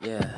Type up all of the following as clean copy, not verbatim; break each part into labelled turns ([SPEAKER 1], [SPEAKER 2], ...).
[SPEAKER 1] Yeah.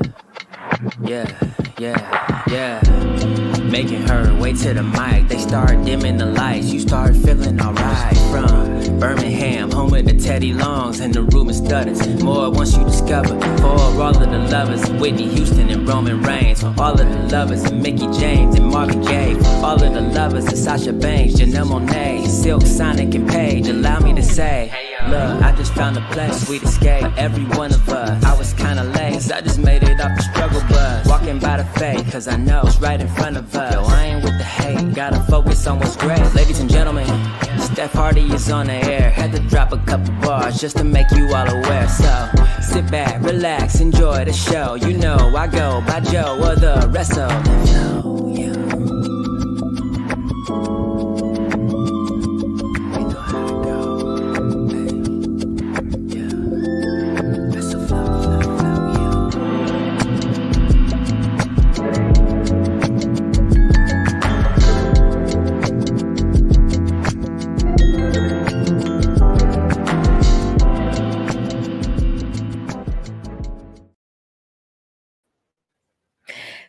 [SPEAKER 1] Making her way to the mic. They start dimming the lights. You start feeling alright. From Birmingham, home of the Teddy Longs, and the room is stutters. More once you discover. For all of the lovers, Whitney Houston and Roman Reigns. For all of the lovers, and Mickey James and Marvin Gaye. For all of the lovers, and Sasha Banks, Janelle Monáe, Silk, Sonic, and Paige. Allow me to say, look, I just found a place, sweet escape. Every one of us, I was kinda late, cause I just made it off the struggle bus. Walking by the fate, cause I know it's right in front of us. Yo, I ain't with the hate, gotta focus on what's great. Ladies and gentlemen, Steph Hardy is on the air. Had to drop a couple bars just to make you all aware. So, sit back, relax, enjoy the show. You know I go by Joe or the rest of the flow, yeah.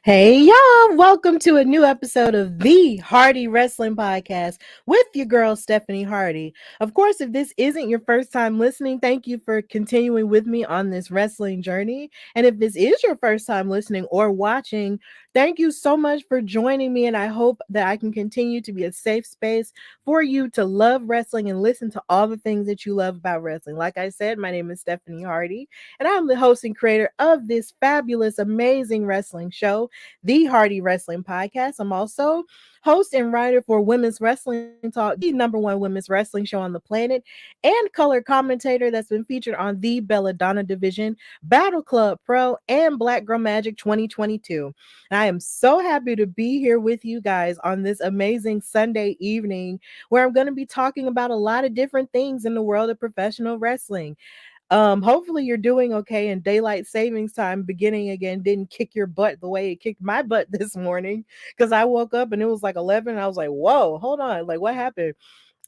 [SPEAKER 2] Hey y'all, welcome to a new episode of the Hardy Wrestling Podcast with your girl Stephanie Hardy. Of course, if this isn't your first time listening, thank you for continuing with me on this wrestling journey. And if this is your first time listening or watching, thank you so much for joining me, and I hope that I can continue to be a safe space for you to love wrestling and listen to all the things that you love about wrestling. Like I said, my name is Stephanie Hardy, and I'm the host and creator of this fabulous, amazing wrestling show, the Hardy Wrestling Podcast. I'm also host and writer for Women's Wrestling Talk, the number one women's wrestling show on the planet, and color commentator that's been featured on the Belladonna Division, Battle Club Pro, and Black Girl Magic 2022. And I am so happy to be here with you guys on this amazing Sunday evening where I'm going to be talking about a lot of different things in the world of professional wrestling. Hopefully you're doing okay, and daylight savings time beginning again didn't kick your butt the way it kicked my butt this morning, because I woke up and it was like 11 and I was like, whoa, hold on, like what happened?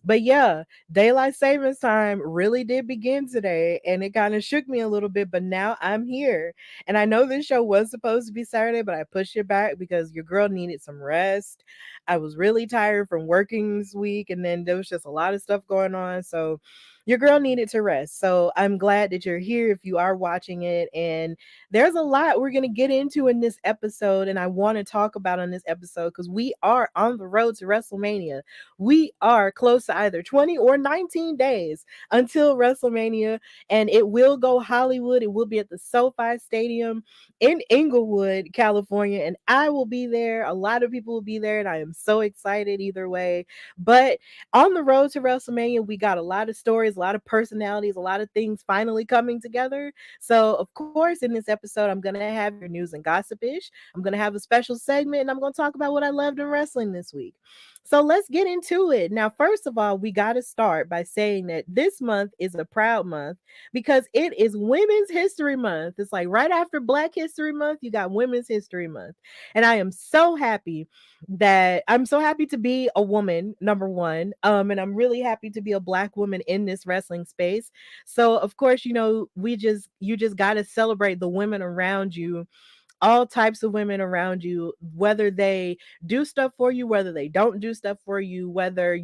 [SPEAKER 2] But yeah, daylight savings time really did begin today, and it kind of shook me a little bit, but now I'm here. And I know this show was supposed to be Saturday, but I pushed it back because your girl needed some rest. I was really tired from working this week, and then there was just a lot of stuff going on. So your girl needed to rest. So I'm glad that you're here if you are watching it. And there's a lot we're going to get into in this episode, and I want to talk about on this episode because we are on the road to WrestleMania. We are close to either 20 or 19 days until WrestleMania, and it will go Hollywood. It will be at the SoFi Stadium in Inglewood, California, and I will be there. A lot of people will be there, and I am so excited either way. But on the road to WrestleMania, we got a lot of stories, a lot of personalities, a lot of things finally coming together. So, of course, in this episode, I'm going to have your news and gossip-ish. I'm going to have a special segment, and I'm going to talk about what I loved in wrestling this week. So let's get into it. Now, first of all, we got to start by saying that this month is a proud month because it is Women's History Month. It's like right after Black History Month, you got Women's History Month. And I am so happy to be a woman, number one. And I'm really happy to be a Black woman in this wrestling space. So, of course, you just got to celebrate the women around you, all types of women around you, whether they do stuff for you, whether they don't do stuff for you, whether,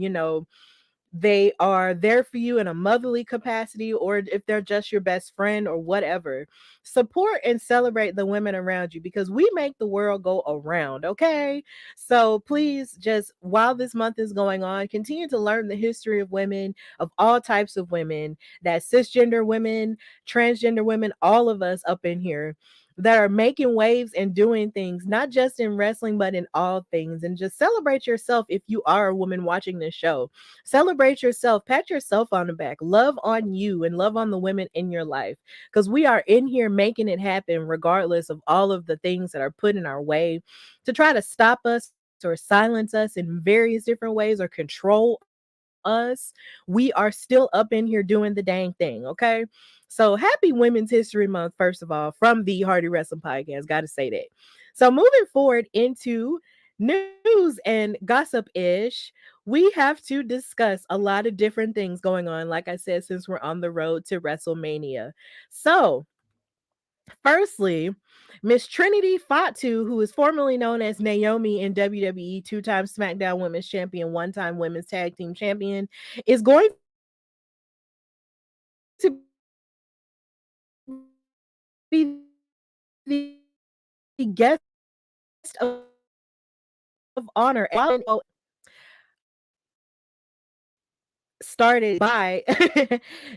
[SPEAKER 2] they are there for you in a motherly capacity, or if they're just your best friend or whatever. Support and celebrate the women around you because we make the world go around, okay? So please, just while this month is going on, continue to learn the history of women, of all types of women, that cisgender women, transgender women, all of us up in here that are making waves and doing things, not just in wrestling, but in all things. And just celebrate yourself if you are a woman watching this show. Celebrate yourself, pat yourself on the back, love on you, and love on the women in your life. Because we are in here making it happen, regardless of all of the things that are put in our way to try to stop us or silence us in various different ways or control us. We are still up in here doing the dang thing, okay? So happy Women's History Month, first of all, from the Hardy Wrestling Podcast. Got to say that. So moving forward into news and gossip-ish, we have to discuss a lot of different things going on, like I said, since we're on the road to WrestleMania. So Firstly, Miss Trinity Fatu, who is formerly known as Naomi in WWE, two-time SmackDown Women's Champion, one-time Women's Tag Team Champion, is going to be the guest of honor at Wale Mania. So basically, started by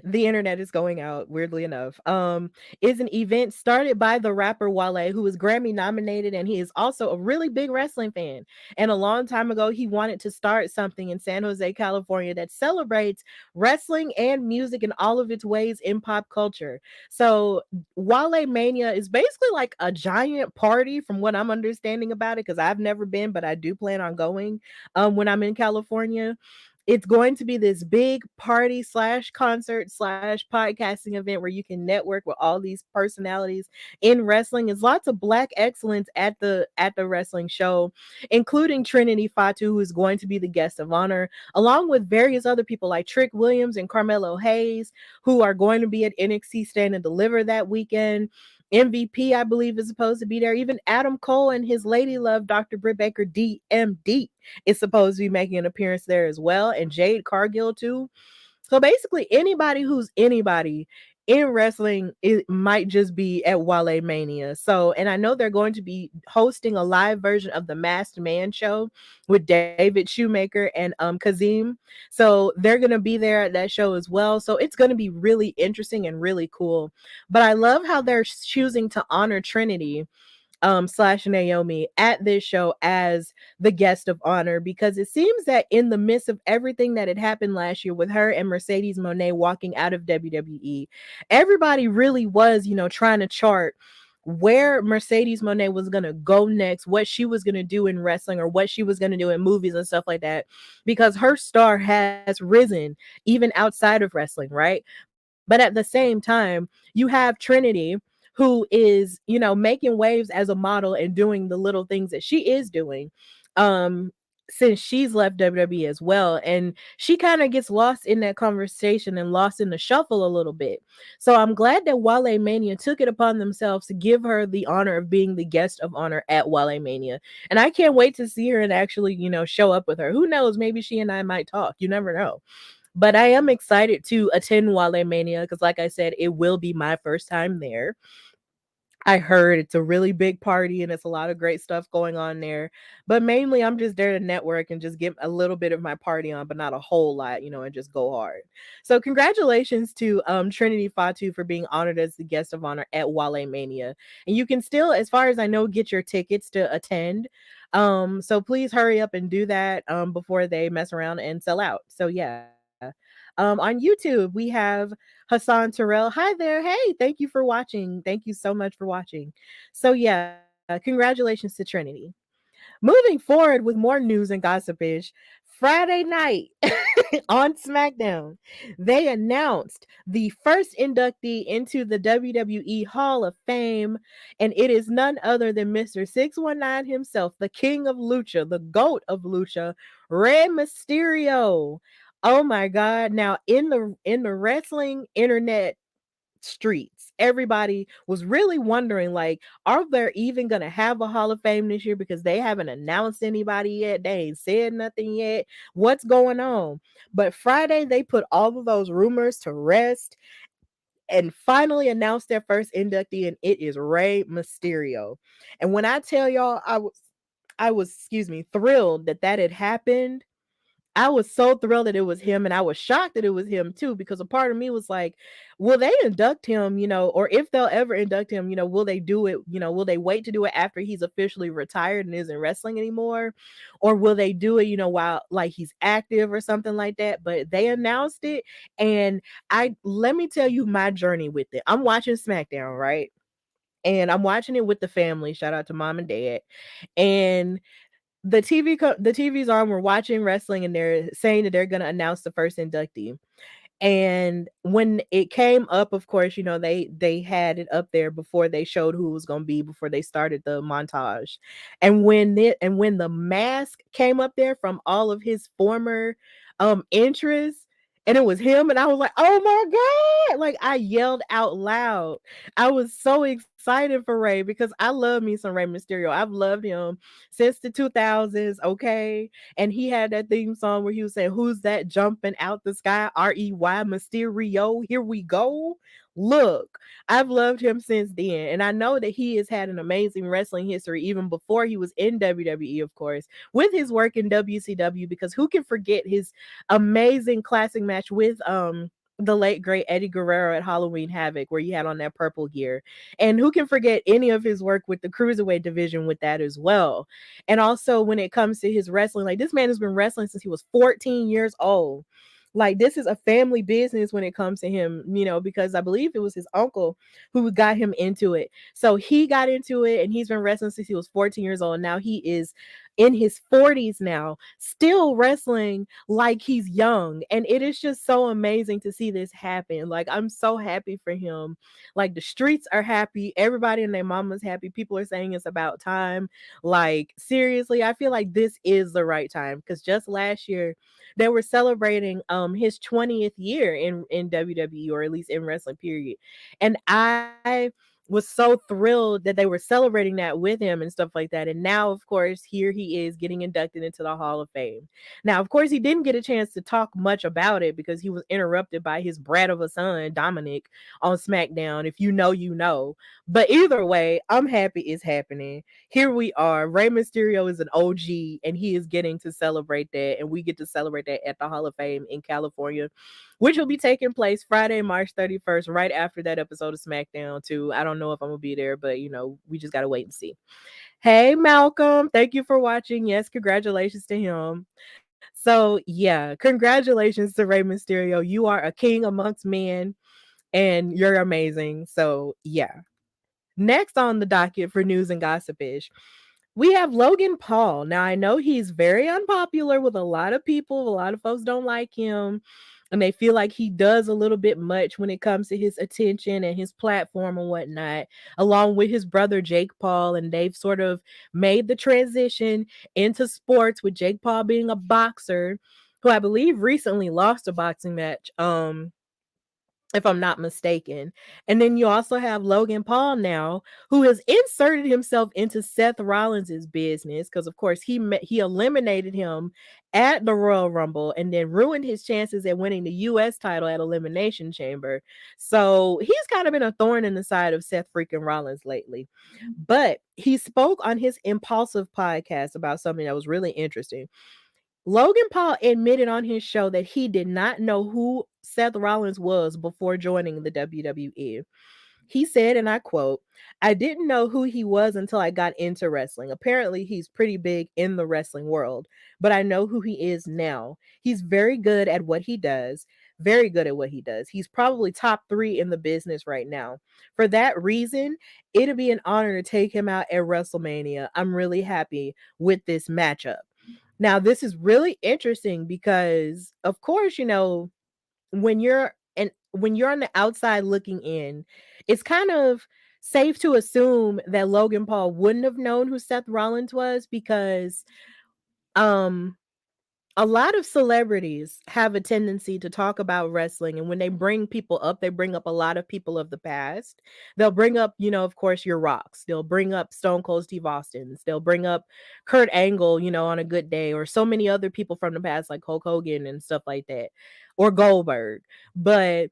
[SPEAKER 2] the internet is going out weirdly enough, is an event started by the rapper Wale, who is Grammy nominated, and he is also a really big wrestling fan. And a long time ago he wanted to start something in San Jose, California, that celebrates wrestling and music in all of its ways in pop culture. So Wale Mania is basically like a giant party from what I'm understanding about it, because I've never been, but I do plan on going when I'm in California. It's going to be this big party slash concert slash podcasting event where you can network with all these personalities in wrestling. There's lots of black excellence at the wrestling show, including Trinity Fatu, who is going to be the guest of honor, along with various other people like Trick Williams and Carmelo Hayes, who are going to be at NXT Stand and Deliver that weekend. MVP, I believe, is supposed to be there. Even Adam Cole and his lady love, Dr. Britt Baker, DMD, is supposed to be making an appearance there as well, and Jade Cargill too. So basically, anybody who's anybody in wrestling, it might just be at Wale Mania. So, and I know they're going to be hosting a live version of the Masked Man show with David Shoemaker and Kazim. So they're gonna be there at that show as well. So it's gonna be really interesting and really cool. But I love how they're choosing to honor Trinity slash Naomi at this show as the guest of honor, because it seems that in the midst of everything that had happened last year with her and Mercedes Moné walking out of WWE, everybody really was, trying to chart where Mercedes Moné was going to go next, what she was going to do in wrestling or what she was going to do in movies and stuff like that, because her star has risen even outside of wrestling, right? But at the same time, you have Trinity, who is, making waves as a model and doing the little things that she is doing. Um, since she's left WWE as well. And she kind of gets lost in that conversation and lost in the shuffle a little bit. So I'm glad that Wale Mania took it upon themselves to give her the honor of being the guest of honor at Wale Mania. And I can't wait to see her and actually, show up with her. Who knows? Maybe she and I might talk. You never know. But I am excited to attend Wale Mania because, like I said, it will be my first time there. I heard it's a really big party and it's a lot of great stuff going on there. But mainly, I'm just there to network and just get a little bit of my party on, but not a whole lot, and just go hard. So, congratulations to Trinity Fatu for being honored as the guest of honor at Wale Mania. And you can still, as far as I know, get your tickets to attend. So please hurry up and do that before they mess around and sell out. So yeah. On YouTube, we have Hassan Terrell. Hi there. Hey, thank you for watching. Thank you so much for watching. So yeah, congratulations to Trinity. Moving forward with more news and gossipage, Friday night on SmackDown, they announced the first inductee into the WWE Hall of Fame, and it is none other than Mr. 619 himself, the king of Lucha, the goat of Lucha, Rey Mysterio. Oh my God. Now in the wrestling internet streets, everybody was really wondering, like, are they even gonna have a Hall of Fame this year, because they haven't announced anybody yet, they ain't said nothing yet, what's going on? But Friday they put all of those rumors to rest and finally announced their first inductee, and it is Rey Mysterio. And when I tell y'all, I was excuse me, thrilled that that had happened. I was so thrilled that it was him, and I was shocked that it was him too, because a part of me was like, will they induct him, or if they'll ever induct him, will they do it, will they wait to do it after he's officially retired and isn't wrestling anymore? Or will they do it, while like he's active or something like that? But they announced it, and let me tell you my journey with it. I'm watching SmackDown, right? And I'm watching it with the family. Shout out to mom and dad. And the TV's on. We're watching wrestling, and they're saying that they're gonna announce the first inductee. And when it came up, of course, they had it up there before they showed who it was gonna be, before they started the montage. And when the mask came up there from all of his former interests, and it was him, and I was like, oh my God, like I yelled out loud. I was so excited excited for Ray because I love me some Ray Mysterio. I've loved him since the 2000s, okay? And he had that theme song where he was saying, "Who's that jumping out the sky? Rey Mysterio, here we go." Look, I've loved him since then. And I know that he has had an amazing wrestling history even before he was in WWE, of course, with his work in WCW, because who can forget his amazing classic match with the late great Eddie Guerrero at Halloween Havoc, where he had on that purple gear. And who can forget any of his work with the cruiserweight division with that as well. And also when it comes to his wrestling, like this man has been wrestling since he was 14 years old. Like this is a family business when it comes to him, you know, because I believe it was his uncle who got him into it. So he got into it and he's been wrestling since he was 14 years old. Now he is in his 40s now, still wrestling like he's young. And it is just so amazing to see this happen. Like, I'm so happy for him. Like, the streets are happy. Everybody and their mama's happy. People are saying it's about time. Like, seriously, I feel like this is the right time because just last year, they were celebrating his 20th year in WWE, or at least in wrestling period. And I was so thrilled that they were celebrating that with him and stuff like that. And now, of course, here he is getting inducted into the Hall of Fame. Now, of course, he didn't get a chance to talk much about it because he was interrupted by his brat of a son, Dominic, on SmackDown. If you know, you know. But either way, I'm happy it's happening. Here we are. Rey Mysterio is an OG and he is getting to celebrate that. And we get to celebrate that at the Hall of Fame in California, which will be taking place Friday, March 31st, right after that episode of SmackDown, too. I don't know if I'm going to be there, but, you know, we just got to wait and see. Hey, Malcolm. Thank you for watching. Yes, congratulations to him. So, yeah, congratulations to Rey Mysterio. You are a king amongst men and you're amazing. So, yeah. Next on the docket for news and gossipish, we have Logan Paul. Now, I know he's very unpopular with a lot of people. A lot of folks don't like him, and they feel like he does a little bit much when it comes to his attention and his platform and whatnot, along with his brother Jake Paul. And they've sort of made the transition into sports, with Jake Paul being a boxer who I believe recently lost a boxing match. If I'm not mistaken. And then you also have Logan Paul now, who has inserted himself into Seth Rollins's business because, of course, he eliminated him at the Royal Rumble and then ruined his chances at winning the U.S. title at Elimination Chamber. So he's kind of been a thorn in the side of Seth freaking Rollins lately. But he spoke on his Impulsive podcast about something that was really interesting. Logan Paul admitted on his show that he did not know who Seth Rollins was before joining the WWE. He said, and I quote, "I didn't know who he was until I got into wrestling. Apparently, he's pretty big in the wrestling world, but I know who he is now. He's very good at what he does. Very good at what he does. He's probably top 3 in the business right now. For that reason, it'll be an honor to take him out at WrestleMania. I'm really happy with this matchup." Now, this is really interesting because, of course, you know, when you're on the outside looking in, it's kind of safe to assume that Logan Paul wouldn't have known who Seth Rollins was because um a lot of celebrities have a tendency to talk about wrestling, and when they bring people up, they bring up a lot of people of the past. They'll bring up, you know, of course, your Rocks. They'll bring up Stone Cold Steve Austin's. They'll bring up Kurt Angle, you know, on a good day, or so many other people from the past, like Hulk Hogan and stuff like that, or Goldberg. But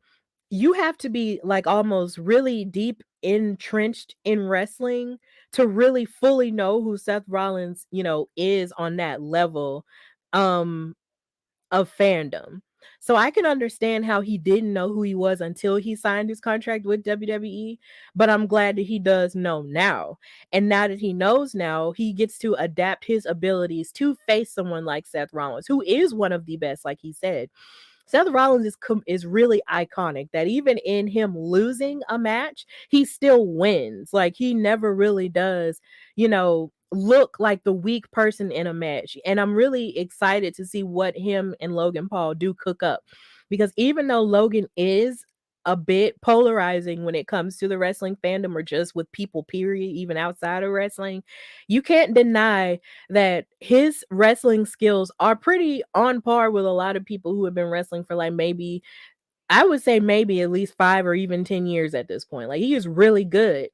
[SPEAKER 2] you have to be like almost really deep entrenched in wrestling to really fully know who Seth Rollins, you know, is on that level um of fandom. So I can understand how he didn't know who he was until he signed his contract with WWE, but I'm glad that he does know now. And now that he knows now, he gets to adapt his abilities to face someone like Seth Rollins, who is one of the best, like he said. Seth Rollins is really iconic that even in him losing a match, he still wins. Like he never really does, you know, look like the weak person in a match. And I'm really excited to see what him and Logan Paul do cook up. Because even though Logan is a bit polarizing when it comes to the wrestling fandom or just with people, period, even outside of wrestling, you can't deny that his wrestling skills are pretty on par with a lot of people who have been wrestling for like maybe, I would say maybe at least 5 or even 10 years at this point. Like he is really good.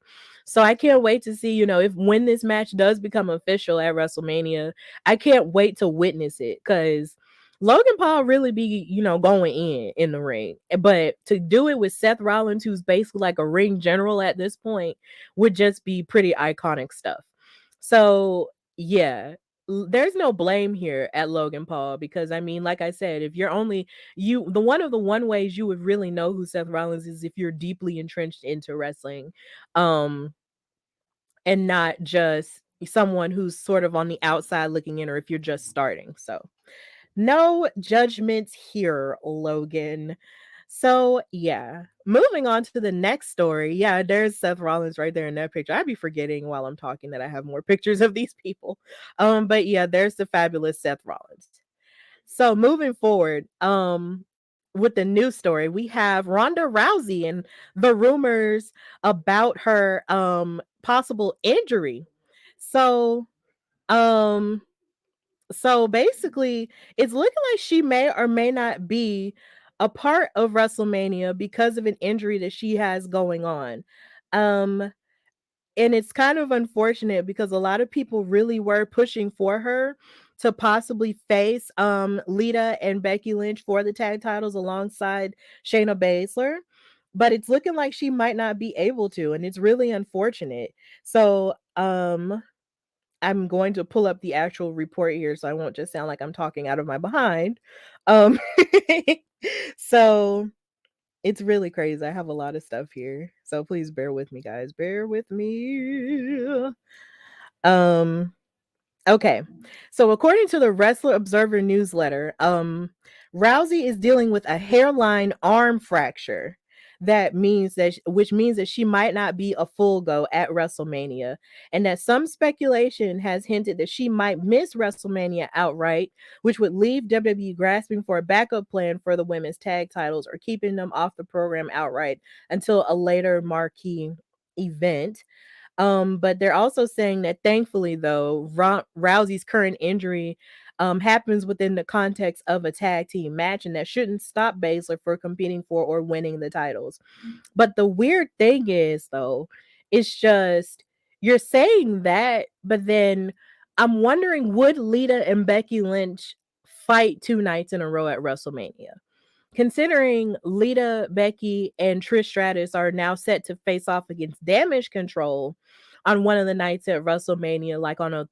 [SPEAKER 2] So I can't wait to see, if when this match does become official at WrestleMania, I can't wait to witness it because Logan Paul really be, going in the ring. But to do it with Seth Rollins, who's basically like a ring general at this point, would just be pretty iconic stuff. So yeah, there's no blame here at Logan Paul because I mean, like I said, if you're only the one ways you would really know who Seth Rollins is if you're deeply entrenched into wrestling, um, and not just someone who's sort of on the outside looking in, or if you're just starting. So no judgments here, Logan. So yeah, moving on to the next story. Yeah, there's Seth Rollins right there in that picture. I'd be forgetting while I'm talking that I have more pictures of these people. But yeah, there's the fabulous Seth Rollins. So moving forward, with the news story, we have Ronda Rousey and the rumors about her possible injury. So um so basically, it's looking like she may or may not be a part of WrestleMania because of an injury that she has going on. Um, and it's kind of unfortunate because a lot of people really were pushing for her to possibly face Lita and Becky Lynch for the tag titles alongside Shayna Baszler. But it's looking like she might not be able to, and it's really unfortunate. So I'm going to pull up the actual report here so I won't just sound like I'm talking out of my behind. Um, so it's really crazy. I have a lot of stuff here. So please bear with me, guys. Bear with me. Um, Okay. So according to the Wrestler Observer newsletter, Rousey is dealing with a hairline arm fracture. Which means that she might not be a full go at WrestleMania, and that some speculation has hinted that she might miss WrestleMania outright, which would leave WWE grasping for a backup plan for the women's tag titles or keeping them off the program outright until a later marquee event. But they're also saying that thankfully, though, Rousey's current injury happens within the context of a tag team match, and that shouldn't stop Baszler for competing for or winning the titles. But the weird thing is, though, it's just you're saying that, but then I'm wondering would Lita and Becky Lynch fight 2 nights in a row at WrestleMania? Considering Lita, Becky, and Trish Stratus are now set to face off against Damage Control on one of the nights at WrestleMania, like on a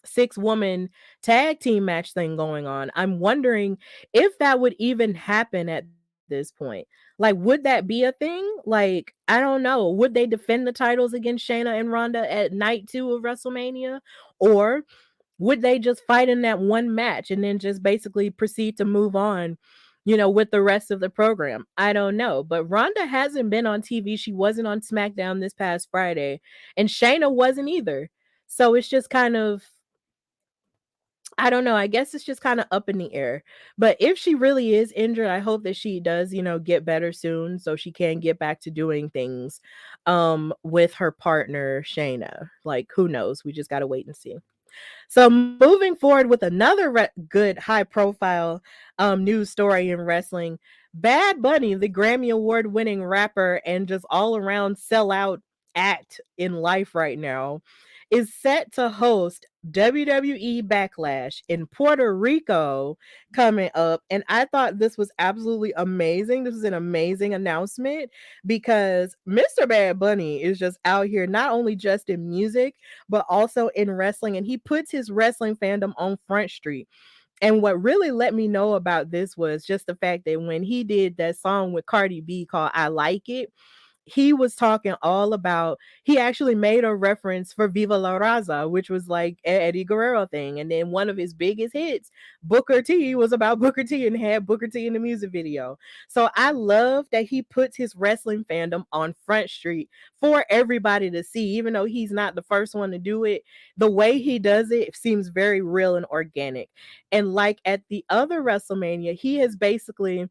[SPEAKER 2] six woman tag team match thing going on. I'm wondering if that would even happen at this point. Like, would that be a thing? Like, I don't know. Would they defend the titles against Shayna and Ronda at night 2 of WrestleMania? Or would they just fight in that one match and then just basically proceed to move on, with the rest of the program? I don't know. But Ronda hasn't been on TV. She wasn't on SmackDown this past Friday, and Shayna wasn't either. So it's just kind of, I don't know. I guess it's just kind of up in the air. But if she really is injured, I hope that she does, get better soon so she can get back to doing things with her partner Shayna. Like, who knows? We just got to wait and see. So moving forward with another good high profile news story in wrestling, Bad Bunny, the Grammy Award winning rapper and just all around sellout act in life right now, is set to host WWE Backlash in Puerto Rico coming up. And I thought this was absolutely amazing. This is an amazing announcement because Mr. Bad Bunny is just out here, not only just in music, but also in wrestling. And he puts his wrestling fandom on Front Street. And what really let me know about this was just the fact that when he did that song with Cardi B called I Like It, he was talking all about, he actually made a reference for Viva La Raza, which was like an Eddie Guerrero thing. And then one of his biggest hits, Booker T, was about Booker T and had Booker T in the music video. So I love that he puts his wrestling fandom on Front Street for everybody to see, even though he's not the first one to do it. The way he does it seems very real and organic. And like at the other WrestleMania, he has basically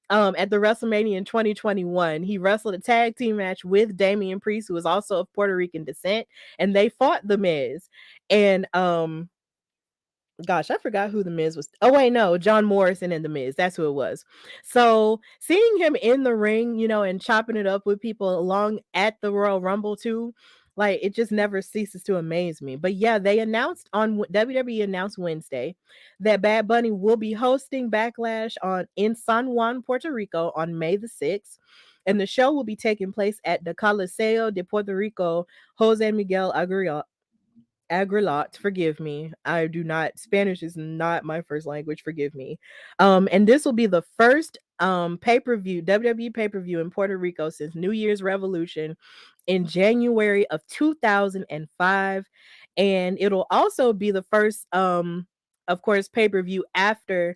[SPEAKER 2] at the WrestleMania in 2021, he wrestled a tag team match with Damian Priest, who was also of Puerto Rican descent, and they fought The Miz. And Gosh, I forgot who the Miz was. Oh wait, no, John Morrison and the Miz. That's who it was. So seeing him in the ring, and chopping it up with people along at the Royal Rumble too, like it just never ceases to amaze me. But yeah, they announced on WWE announced Wednesday that Bad Bunny will be hosting Backlash on in San Juan, Puerto Rico on May the 6th. And the show will be taking place at the Coliseo de Puerto Rico Jose Miguel Agrilot, forgive me. I do not Spanish is not my first language, forgive me. And this will be the first pay-per-view, WWE pay-per-view in Puerto Rico since New Year's Revolution in January of 2005. And it'll also be the first of course pay-per-view after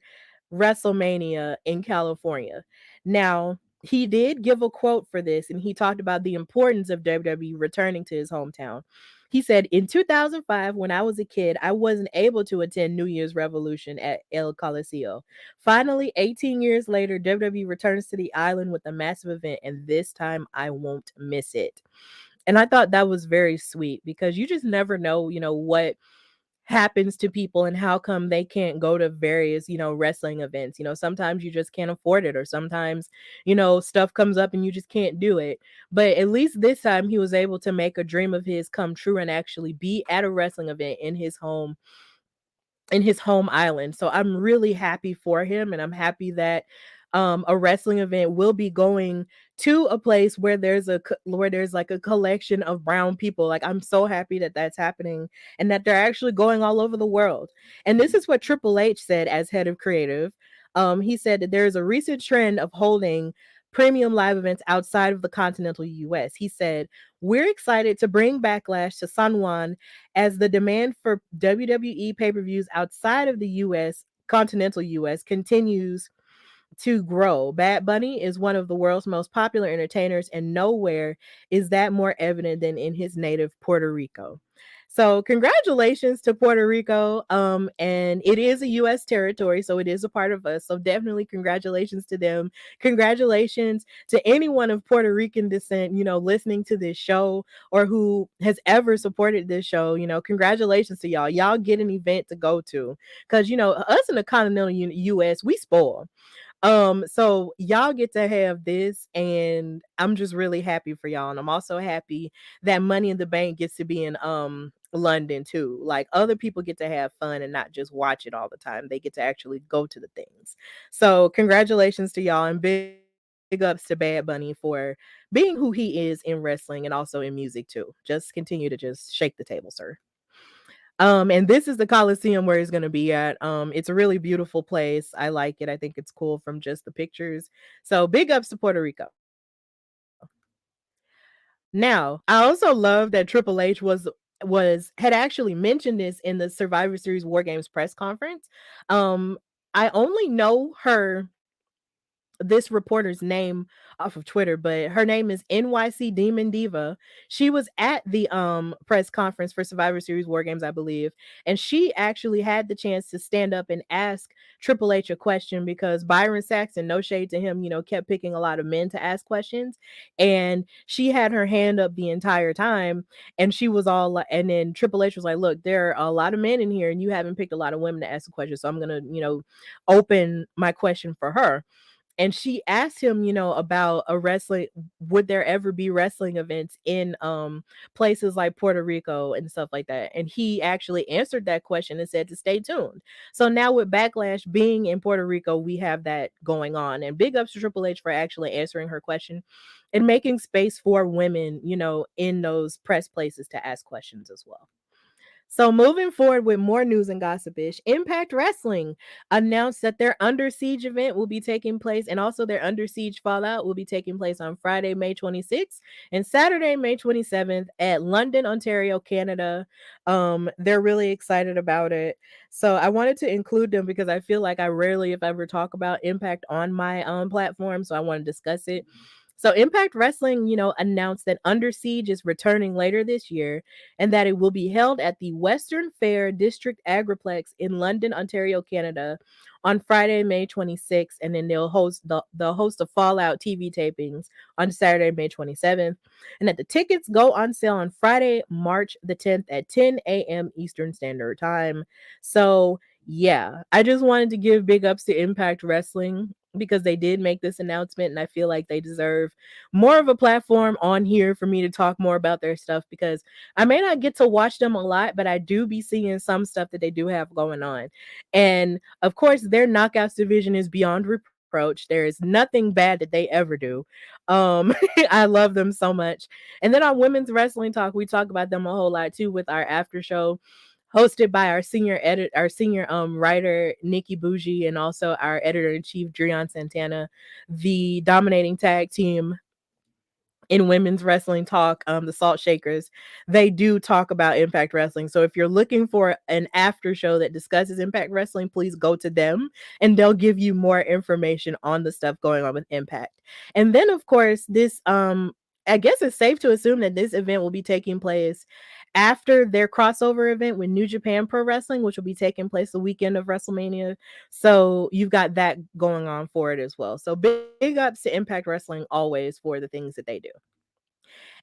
[SPEAKER 2] Wrestlemania in California. Now, he did give a quote for this and he talked about the importance of WWE returning to his hometown. He said, in 2005, when I was a kid, I wasn't able to attend New Year's Revolution at El Coliseo. Finally, 18 years later, WWE returns to the island with a massive event, and this time I won't miss it. And I thought that was very sweet because you just never know, what happens to people and how come they can't go to various, wrestling events. Sometimes you just can't afford it, or sometimes, stuff comes up and you just can't do it. But at least this time he was able to make a dream of his come true and actually be at a wrestling event in his home island. So I'm really happy for him, and I'm happy that a wrestling event will be going to a place where there's like a collection of brown people. Like I'm so happy that that's happening and that they're actually going all over the world. And this is what Triple H said as head of creative. He said that there is a recent trend of holding premium live events outside of the continental US. He said, "We're excited to bring Backlash to San Juan as the demand for WWE pay-per-views outside of the US, continental US, continues to grow. Bad Bunny is one of the world's most popular entertainers, and nowhere is that more evident than in his native Puerto Rico." So, congratulations to Puerto Rico. And it is a US territory, so it is a part of us. So, definitely congratulations to them. Congratulations to anyone of Puerto Rican descent, listening to this show or who has ever supported this show. Congratulations to y'all. Y'all get an event to go to because, us in the continental US, we spoil. So y'all get to have this, and I'm just really happy for y'all. And I'm also happy that Money in the Bank gets to be in London too. Like other people get to have fun and not just watch it all the time. They get to actually go to the things. So congratulations to y'all, and big ups to Bad Bunny for being who he is in wrestling and also in music too. Just continue to just shake the table, sir. And this is the Coliseum where he's gonna be at. It's a really beautiful place. I like it. I think it's cool from just the pictures. So big ups to Puerto Rico. Now, I also love that Triple H had actually mentioned this in the Survivor Series War Games press conference. Um, I only know her this reporter's name off of Twitter, but her name is NYC Demon Diva. She was at the press conference for Survivor Series War Games, I believe, and she actually had the chance to stand up and ask Triple H a question because Byron Saxton, no shade to him, kept picking a lot of men to ask questions, and she had her hand up the entire time, and she was all like, and then Triple H was like, "Look, there are a lot of men in here, and you haven't picked a lot of women to ask a question, so I'm gonna, open my question for her." And she asked him, about a wrestling, would there ever be wrestling events in places like Puerto Rico and stuff like that? And he actually answered that question and said to stay tuned. So now with Backlash being in Puerto Rico, we have that going on. And big ups to Triple H for actually answering her question and making space for women, in those press places to ask questions as well. So moving forward with more news and gossipish, Impact Wrestling announced that their Under Siege event will be taking place, and also their Under Siege Fallout will be taking place on Friday, May 26th and Saturday, May 27th at London, Ontario, Canada. They're really excited about it. So I wanted to include them because I feel like I rarely, if ever, talk about Impact on my platform. So I want to discuss it. So Impact Wrestling, announced that Under Siege is returning later this year and that it will be held at the Western Fair District Agriplex in London, Ontario, Canada on Friday, May 26th, and then they'll host a Fallout TV tapings on Saturday, May 27th, and that the tickets go on sale on Friday, March the 10th at 10 a.m. Eastern Standard Time. So Yeah, I just wanted to give big ups to Impact Wrestling because they did make this announcement, and I feel like they deserve more of a platform on here for me to talk more about their stuff, because I may not get to watch them a lot, but I do be seeing some stuff that they do have going on. And of course, their knockouts division is beyond reproach. There is nothing bad that they ever do. I love them so much. And then on Women's Wrestling Talk, we talk about them a whole lot too with our after show, hosted by our senior writer Nikki Bougie, and also our editor in chief Drian Santana. The dominating tag team in Women's Wrestling Talk, the Salt Shakers, they do talk about Impact Wrestling. So if you're looking for an after show that discusses Impact Wrestling, please go to them, and they'll give you more information on the stuff going on with Impact. And then of course, this I guess it's safe to assume that this event will be taking place after their crossover event with New Japan Pro Wrestling, which will be taking place the weekend of WrestleMania. So you've got that going on for it as well. So big ups to Impact Wrestling always for the things that they do.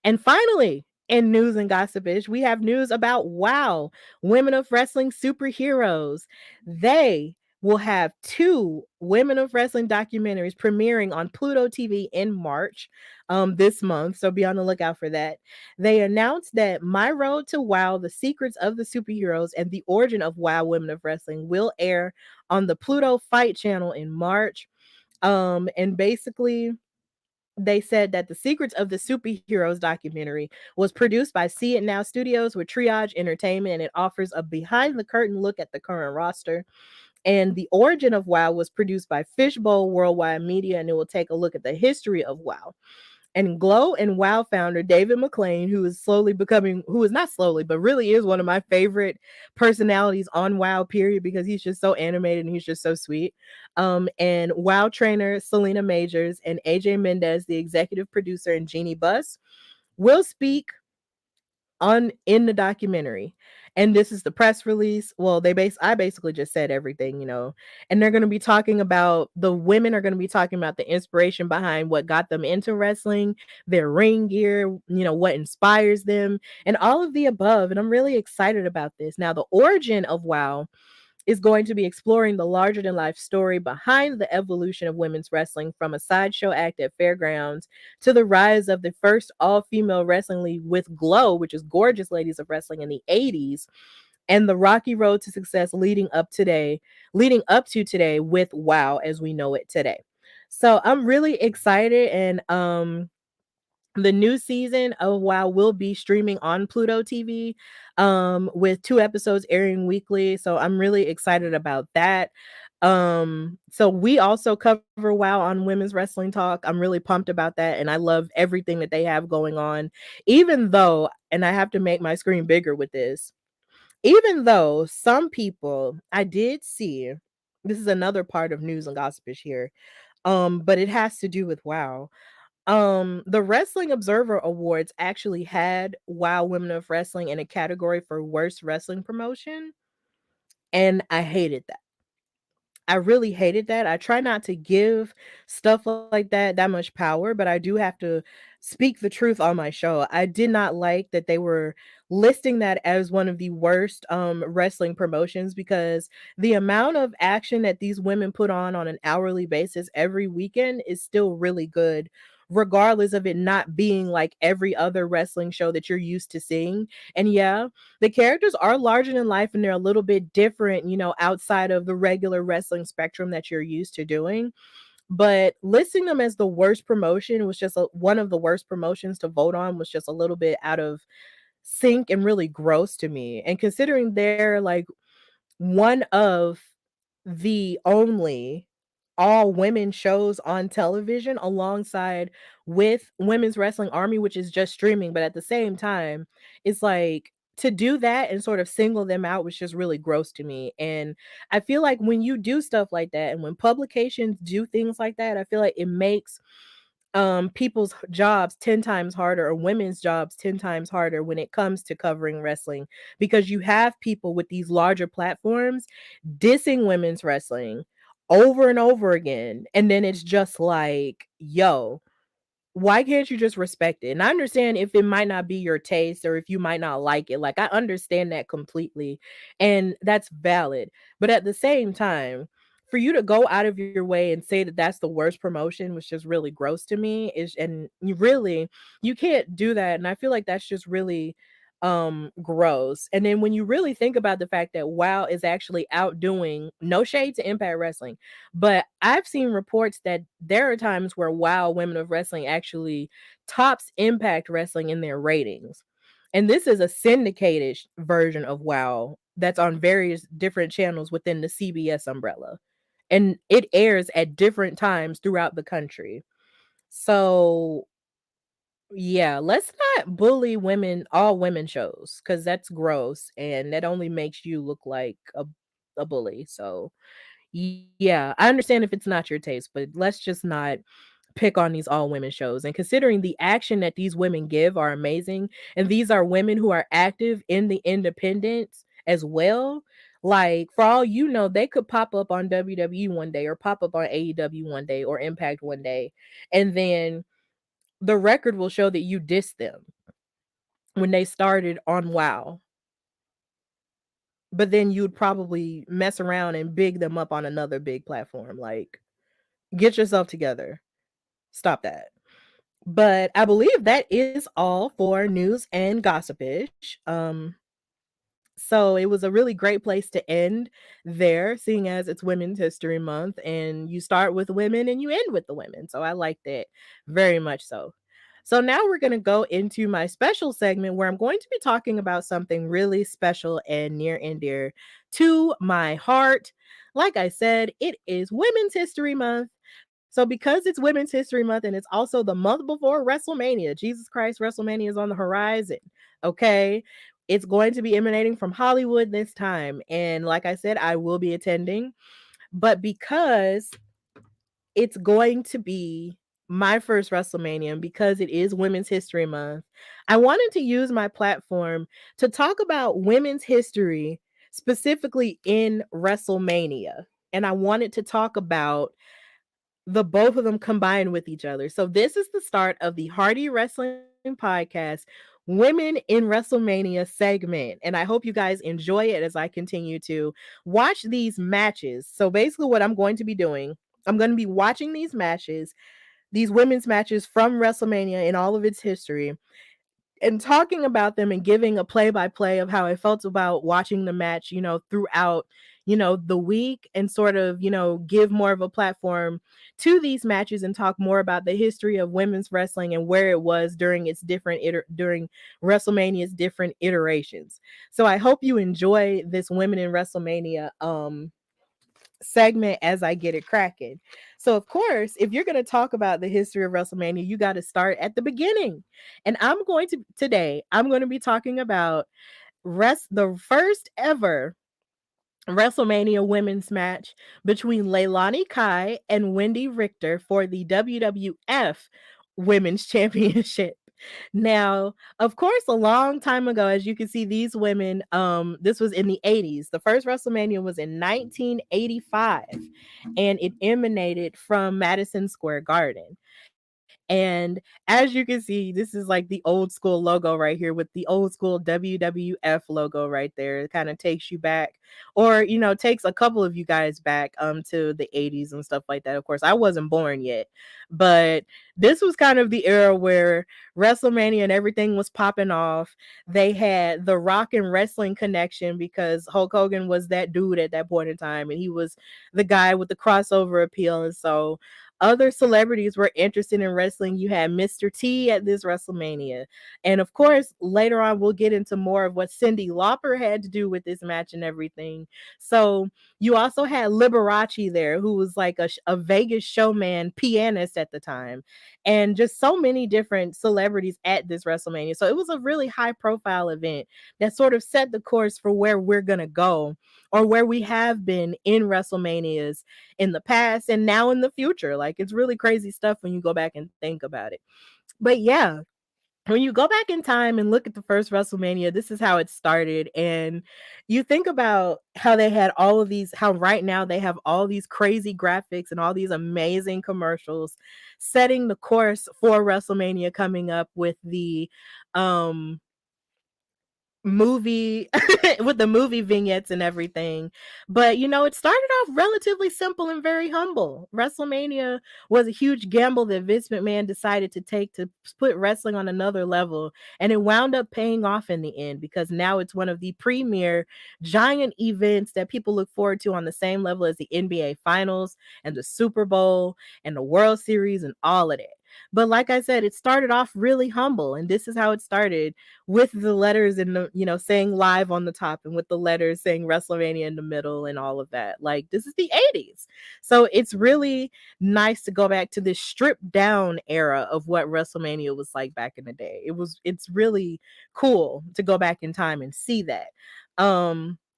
[SPEAKER 2] And finally, in news and gossipish, we have news about WoW, Women of Wrestling Superheroes. They will have two Women of Wrestling documentaries premiering on Pluto TV in March this month. So be on the lookout for that. They announced that My Road to WoW, The Secrets of the Superheroes, and the Origin of WoW Women of Wrestling will air on the Pluto Fight channel in March. And basically, they said that the Secrets of the Superheroes documentary was produced by See It Now Studios with Triage Entertainment, and it offers a behind the curtain look at the current roster. And the Origin of WoW was produced by Fishbowl Worldwide Media, and it will take a look at the history of WoW. And Glow and WoW founder David McLean, who is not slowly, but really is one of my favorite personalities on WoW, period, because he's just so animated and he's just so sweet. And WoW trainer Selena Majors and AJ Mendez, the executive producer, and Jeannie Buss will speak on in the documentary. And this is the press release. Well, I basically just said everything, and they're going to be talking about, the women are going to be talking about the inspiration behind what got them into wrestling, their ring gear, what inspires them, and all of the above. And I'm really excited about this. Now, the origin of WoW is going to be exploring the larger than life story behind the evolution of women's wrestling, from a sideshow act at fairgrounds to the rise of the first all female wrestling league with Glow, which is Gorgeous Ladies of Wrestling, in the 80s, and the rocky road to success leading up to today with WoW as we know it today. So I'm really excited, and the new season of WoW will be streaming on Pluto TV, with 2 episodes airing weekly. So I'm really excited about that. So we also cover WoW on Women's Wrestling Talk. I'm really pumped about that, and I love everything that they have going on. Even though, and I have to make my screen bigger with this, even though some people, I did see, this is another part of news and gossipish here, but it has to do with WoW. The Wrestling Observer Awards actually had WoW Women of Wrestling in a category for worst wrestling promotion, and I hated that. I really hated that. I try not to give stuff like that much power, but I do have to speak the truth on my show. I did not like that they were listing that as one of the worst wrestling promotions, because the amount of action that these women put on an hourly basis every weekend is still really good, regardless of it not being like every other wrestling show that you're used to seeing. And yeah, the characters are larger than life, and they're a little bit different, outside of the regular wrestling spectrum that you're used to doing. But listing them as the worst promotion was just one of the worst promotions to vote on, was just a little bit out of sync and really gross to me. And considering they're like one of the only all women shows on television, alongside with Women's Wrestling Army, which is just streaming, but at the same time, it's like, to do that and sort of single them out was just really gross to me. And I feel like when you do stuff like that, and when publications do things like that, I feel like it makes people's jobs 10 times harder, or women's jobs 10 times harder, when it comes to covering wrestling, because you have people with these larger platforms dissing women's wrestling over and over again, and then it's just like, yo, why can't you just respect it? And I understand if it might not be your taste or if you might not like it. Like, I understand that completely. And that's valid. But at the same time, for you to go out of your way and say that that's the worst promotion, which is really gross to me, is, and you really, you can't do that. And I feel like that's just really gross. And then when you really think about the fact that WoW is actually outdoing, no shade to Impact Wrestling, but I've seen reports that there are times where WoW Women of Wrestling actually tops Impact Wrestling in their ratings. And this is a syndicated version of WoW that's on various different channels within the CBS umbrella. And it airs at different times throughout the country. So, yeah, let's not bully women, all women shows, because that's gross and that only makes you look like a bully. So, yeah, I understand if it's not your taste, but let's just not pick on these all women shows. And considering the action that these women give are amazing, and these are women who are active in the independents as well. Like, for all you know, they could pop up on WWE one day or pop up on AEW one day or Impact one day. And then the record will show that you dissed them when they started on WoW. But then you'd probably mess around and big them up on another big platform. Like, get yourself together. Stop that. But I believe that is all for news and gossipish. So it was a really great place to end there, seeing as it's Women's History Month and you start with women and you end with the women. So I liked it very much so. So now we're going to go into my special segment where I'm going to be talking about something really special and near and dear to my heart. Like I said, it is Women's History Month. So because it's Women's History Month and it's also the month before WrestleMania, Jesus Christ, WrestleMania is on the horizon. Okay. It's going to be emanating from Hollywood this time. And like I said, I will be attending. But because it's going to be my first WrestleMania, and because it is Women's History Month, I wanted to use my platform to talk about women's history, specifically in WrestleMania. And I wanted to talk about the both of them combined with each other. So this is the start of the Hardy Wrestling Podcast Women in WrestleMania segment. And I hope you guys enjoy it as I continue to watch these matches. So basically what I'm going to be doing, I'm going to be watching these matches, these women's matches from WrestleMania in all of its history, and talking about them and giving a play by play of how I felt about watching the match, throughout, the week, and sort of, give more of a platform to these matches and talk more about the history of women's wrestling and where it was during its different during WrestleMania's different iterations. So I hope you enjoy this Women in WrestleMania segment as I get it cracking. So, of course, if you're going to talk about the history of WrestleMania, you got to start at the beginning. And I'm going to be talking about the first ever WrestleMania women's match between Leilani Kai and Wendi Richter for the WWF Women's Championship. Now, of course, a long time ago, as you can see, these women, this was in the 80s. The first WrestleMania was in 1985, and it emanated from Madison Square Garden. And as you can see, this is like the old school logo right here with the old school WWF logo right there. It kind of takes you back, or takes a couple of you guys back to the 80s and stuff like that. Of course, I wasn't born yet, but this was kind of the era where WrestleMania and everything was popping off. They had the Rock and Wrestling connection because Hulk Hogan was that dude at that point in time, and he was the guy with the crossover appeal. And so other celebrities were interested in wrestling. You had Mr. T at this WrestleMania. And of course, later on, we'll get into more of what Cyndi Lauper had to do with this match and everything. So you also had Liberace there, who was like a Vegas showman pianist at the time, and just so many different celebrities at this WrestleMania. So it was a really high profile event that sort of set the course for where we're going to go, or where we have been in WrestleManias in the past and now in the future. Like, it's really crazy stuff when you go back and think about it. But yeah, when you go back in time and look at the first WrestleMania, this is how it started. And you think about how they had all of these, how right now they have all these crazy graphics and all these amazing commercials setting the course for WrestleMania coming up with the um movie with the movie vignettes and everything. But it started off relatively simple and very humble. WrestleMania was a huge gamble that Vince McMahon decided to take to put wrestling on another level, and it wound up paying off in the end because now it's one of the premier giant events that people look forward to on the same level as the NBA Finals and the Super Bowl and the World Series and all of that. But like I said, it started off really humble, and this is how it started, with the letters in the, saying live on the top, and with the letters saying WrestleMania in the middle and all of that. Like, this is the 80s. So it's really nice to go back to this stripped down era of what WrestleMania was like back in the day. It's really cool to go back in time and see that.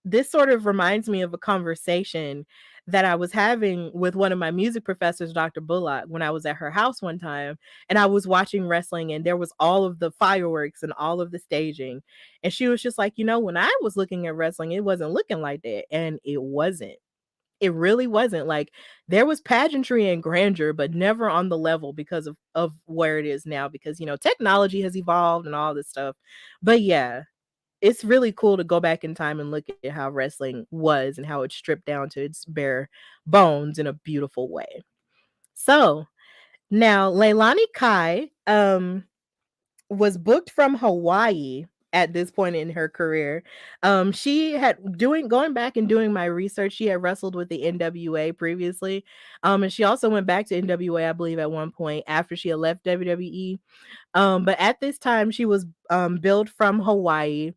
[SPEAKER 2] This sort of reminds me of a conversation that I was having with one of my music professors, Dr. Bullock, when I was at her house one time, and I was watching wrestling, and there was all of the fireworks and all of the staging. And she was just like, when I was looking at wrestling, it wasn't looking like that. And it wasn't. It really wasn't. Like, there was pageantry and grandeur, but never on the level because of where it is now, because technology has evolved and all this stuff. But yeah, it's really cool to go back in time and look at how wrestling was and how it's stripped down to its bare bones in a beautiful way. So now Leilani Kai was booked from Hawaii at this point in her career. She had going back and doing my research, she had wrestled with the NWA previously. And she also went back to NWA, I believe, at one point after she had left WWE. But at this time she was billed from Hawaii,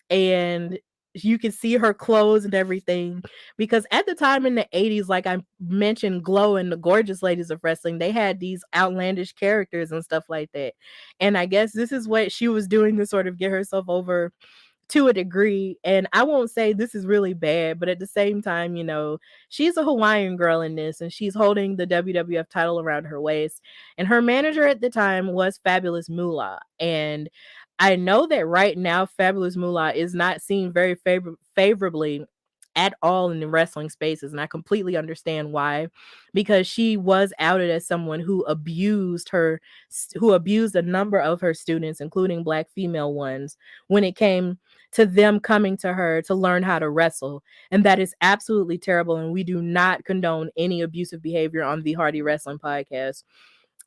[SPEAKER 2] and you can see her clothes and everything, because at the time in the 80s, like I mentioned, Glow and the Gorgeous Ladies of Wrestling, they had these outlandish characters and stuff like that. And I guess this is what she was doing to sort of get herself over to a degree. And I won't say this is really bad, but at the same time, she's a Hawaiian girl in this, and she's holding the WWF title around her waist. And her manager at the time was Fabulous Moolah. And I know that right now, Fabulous Moolah is not seen very favorably at all in the wrestling spaces. And I completely understand why, because she was outed as someone who abused a number of her students, including Black female ones, when it came to them coming to her to learn how to wrestle. And that is absolutely terrible. And we do not condone any abusive behavior on the Hardy Wrestling Podcast.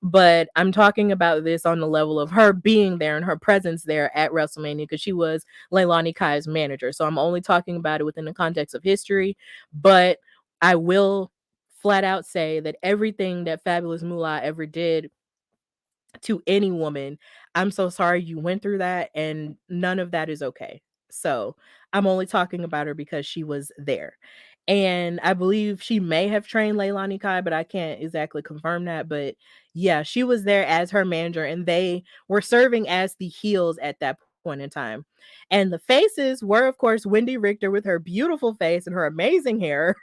[SPEAKER 2] But I'm talking about this on the level of her being there and her presence there at WrestleMania, because she was Leilani Kai's manager. So I'm only talking about it within the context of history. But I will flat out say that everything that Fabulous Moolah ever did to any woman, I'm so sorry you went through that, and none of that is okay. So I'm only talking about her because she was there. And I believe she may have trained Leilani Kai, but I can't exactly confirm that. But yeah, she was there as her manager, and they were serving as the heels at that point in time. And the faces were, of course, Wendi Richter with her beautiful face and her amazing hair.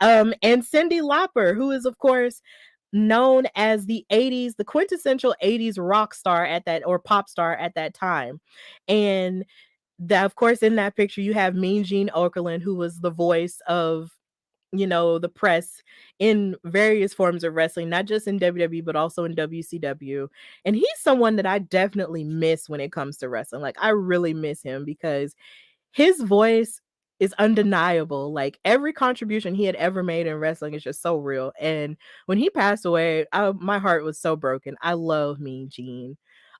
[SPEAKER 2] And Cyndi Lauper, who is, of course, known as the 80s, the quintessential 80s rock star at that, or pop star at that time. And that, of course, in that picture you have Mean Gene Okerlund, who was the voice of the press in various forms of wrestling, not just in WWE but also in WCW. And he's someone that I definitely miss when it comes to wrestling. Like, I really miss him because his voice is undeniable. Like, every contribution he had ever made in wrestling is just so real. And when he passed away, my heart was so broken. I love Mean Gene.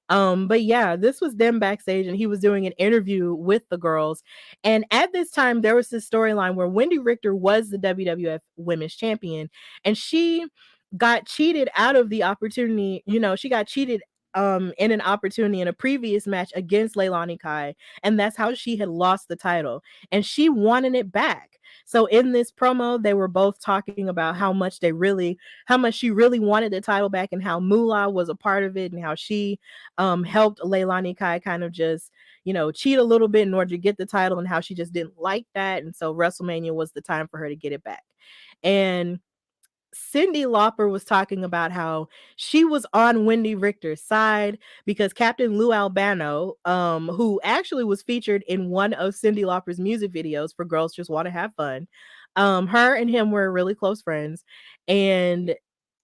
[SPEAKER 2] But yeah, this was them backstage, and he was doing an interview with the girls. And at this time, there was this storyline where Wendi Richter was the WWF Women's Champion, and she got cheated out of the opportunity. She got cheated in an opportunity in a previous match against Leilani Kai, and that's how she had lost the title, and she wanted it back. So in this promo, they were both talking about how much she really wanted the title back, and how Moolah was a part of it, and how she helped Leilani Kai kind of just cheat a little bit in order to get the title, and how she just didn't like that, and so WrestleMania was the time for her to get it back. And Cyndi Lauper was talking about how she was on Wendi Richter's side because Captain Lou Albano, who actually was featured in one of Cyndi Lauper's music videos for Girls Just Want to Have Fun, her and him were really close friends, and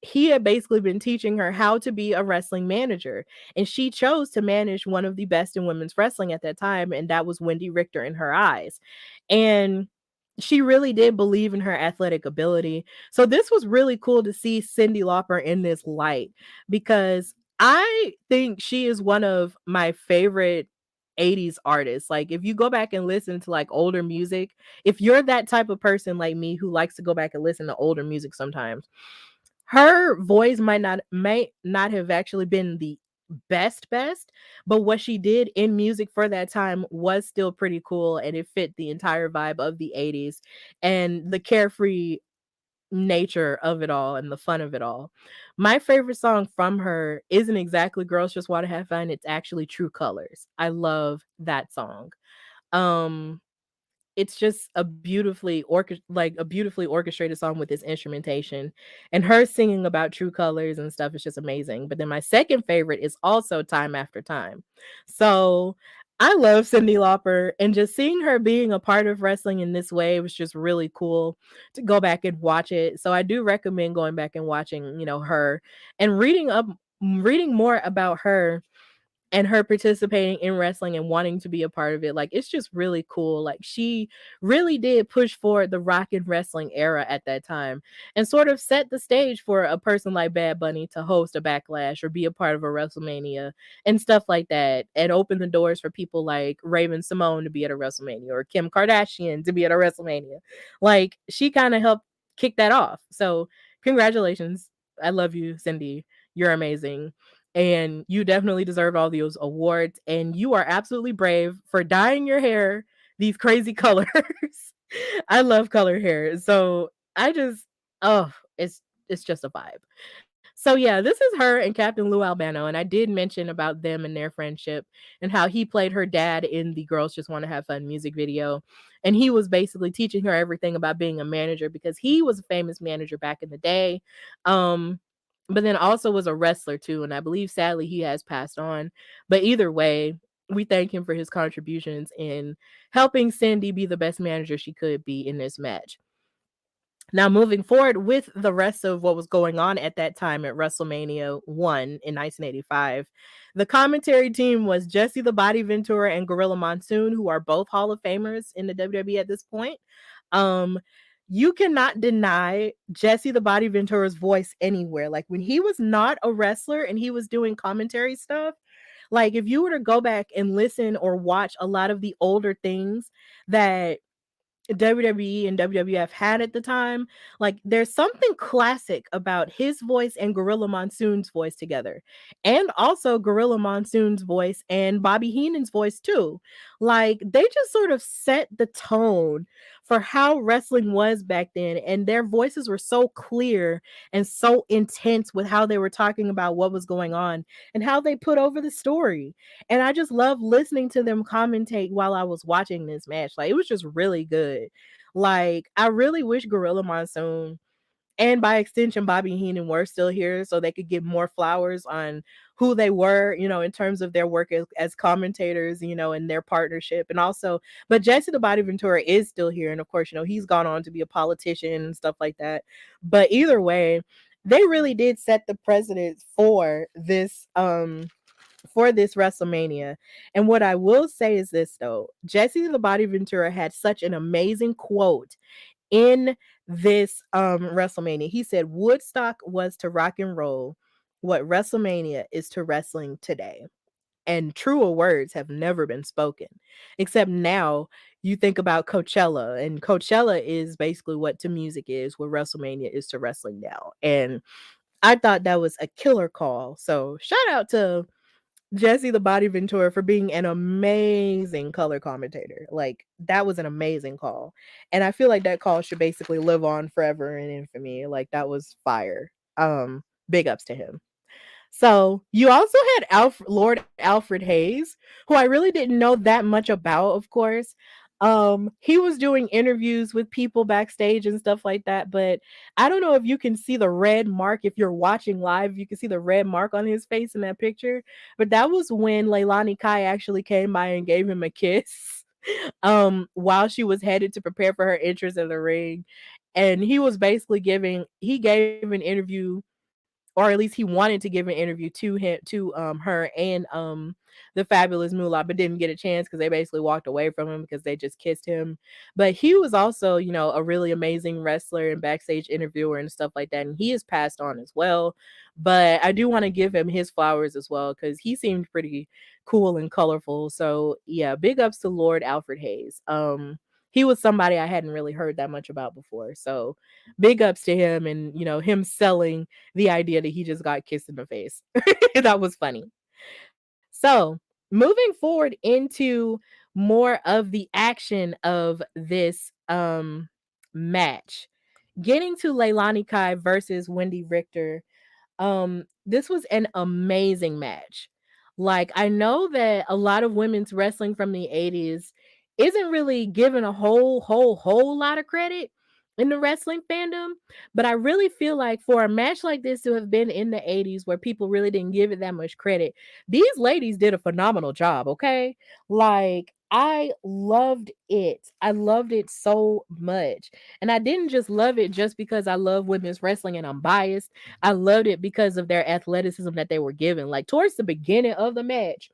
[SPEAKER 2] he had basically been teaching her how to be a wrestling manager, and she chose to manage one of the best in women's wrestling at that time, and that was Wendi Richter in her eyes, and she really did believe in her athletic ability. So this was really cool to see Cyndi Lauper in this light because I think she is one of my favorite 80s artists. Like if you go back and listen to like older music, if you're that type of person like me who likes to go back and listen to older music sometimes, her voice might not have actually been the best, but what she did in music for that time was still pretty cool and it fit the entire vibe of the 80s and the carefree nature of it all and the fun of it all. My favorite song from her isn't exactly Girls Just Want to Have Fun, it's actually True Colors. I love that song. Um it's just a beautifully orchestrated song with this instrumentation, and her singing about true colors and stuff is just amazing. But then my second favorite is also Time After Time. So I love Cyndi Lauper, and just seeing her being a part of wrestling in this way was just really cool to go back and watch it. So I do recommend going back and watching, her and reading more about her and her participating in wrestling and wanting to be a part of it. Like it's just really cool. Like she really did push forward the rock and wrestling era at that time and sort of set the stage for a person like Bad Bunny to host a Backlash or be a part of a WrestleMania and stuff like that, and open the doors for people like Raven Simone to be at a WrestleMania or Kim Kardashian to be at a WrestleMania. Like she kind of helped kick that off. So congratulations. I love you, Cyndi. You're amazing, and you definitely deserve all those awards, and you are absolutely brave for dyeing your hair these crazy colors. I love color hair. So I just oh, it's just a vibe. So yeah, this is her and Captain Lou Albano, and I did mention about them and their friendship and how he played her dad in the Girls Just Want to Have Fun music video. And he was basically teaching her everything about being a manager because he was a famous manager back in the day. Um but then also was a wrestler too, and I believe sadly he has passed on. But either way, we thank him for his contributions in helping Cyndi be the best manager she could be in this match. Now, moving forward with the rest of what was going on at that time at WrestleMania 1 in 1985, the commentary team was Jesse the Body Ventura and Gorilla Monsoon, who are both Hall of Famers in the WWE at this point. Um, you cannot deny Jesse the Body Ventura's voice anywhere. Like when he was not a wrestler and he was doing commentary stuff, like if you were to go back and listen or watch a lot of the older things that WWE and WWF had at the time, like there's something classic about his voice and Gorilla Monsoon's voice together. And also Gorilla Monsoon's voice and Bobby Heenan's voice too. Like they just sort of set the tone for how wrestling was back then, and their voices were so clear and so intense with how they were talking about what was going on and how they put over the story. And I just love listening to them commentate while I was watching this match. Like it was just really good. Like I really wish Gorilla Monsoon and by extension Bobby Heenan were still here so they could get more flowers on who they were, in terms of their work as commentators, and their partnership. And also, but Jesse the Body Ventura is still here. And of course, he's gone on to be a politician and stuff like that. But either way, they really did set the precedent for this WrestleMania. And what I will say is this though, Jesse the Body Ventura had such an amazing quote in this WrestleMania. He said Woodstock was to rock and roll what WrestleMania is to wrestling today. And truer words have never been spoken. Except now you think about Coachella, and Coachella is basically what to music is, what WrestleMania is to wrestling now. And I thought that was a killer call. So shout out to Jesse the Body Ventura for being an amazing color commentator. Like that was an amazing call. And I feel like that call should basically live on forever in infamy. Like that was fire. Big ups to him. So you also had Lord Alfred Hayes, who I really didn't know that much about, of course. He was doing interviews with people backstage and stuff like that, but I don't know if you can see the red mark if you're watching live, you can see the red mark on his face in that picture, but that was when Leilani Kai actually came by and gave him a kiss while she was headed to prepare for her entrance in the ring. And he gave an interview, or at least he wanted to give an interview to her and the fabulous Moolah, but didn't get a chance because they basically walked away from him because they just kissed him. But he was also, a really amazing wrestler and backstage interviewer and stuff like that, and he has passed on as well. But I do want to give him his flowers as well because he seemed pretty cool and colorful. So yeah, big ups to Lord Alfred Hayes. He was somebody I hadn't really heard that much about before. So big ups to him, and him selling the idea that he just got kissed in the face. That was funny. So, moving forward into more of the action of this match, getting to Leilani Kai versus Wendi Richter. This was an amazing match. Like, I know that a lot of women's wrestling from the 80s isn't really given a whole lot of credit in the wrestling fandom, but I really feel like for a match like this to have been in the 80s where people really didn't give it that much credit, these ladies did a phenomenal job, okay? Like, I loved it. I loved it so much. And I didn't just love it just because I love women's wrestling and I'm biased. I loved it because of their athleticism that they were given. Like towards the beginning of the match,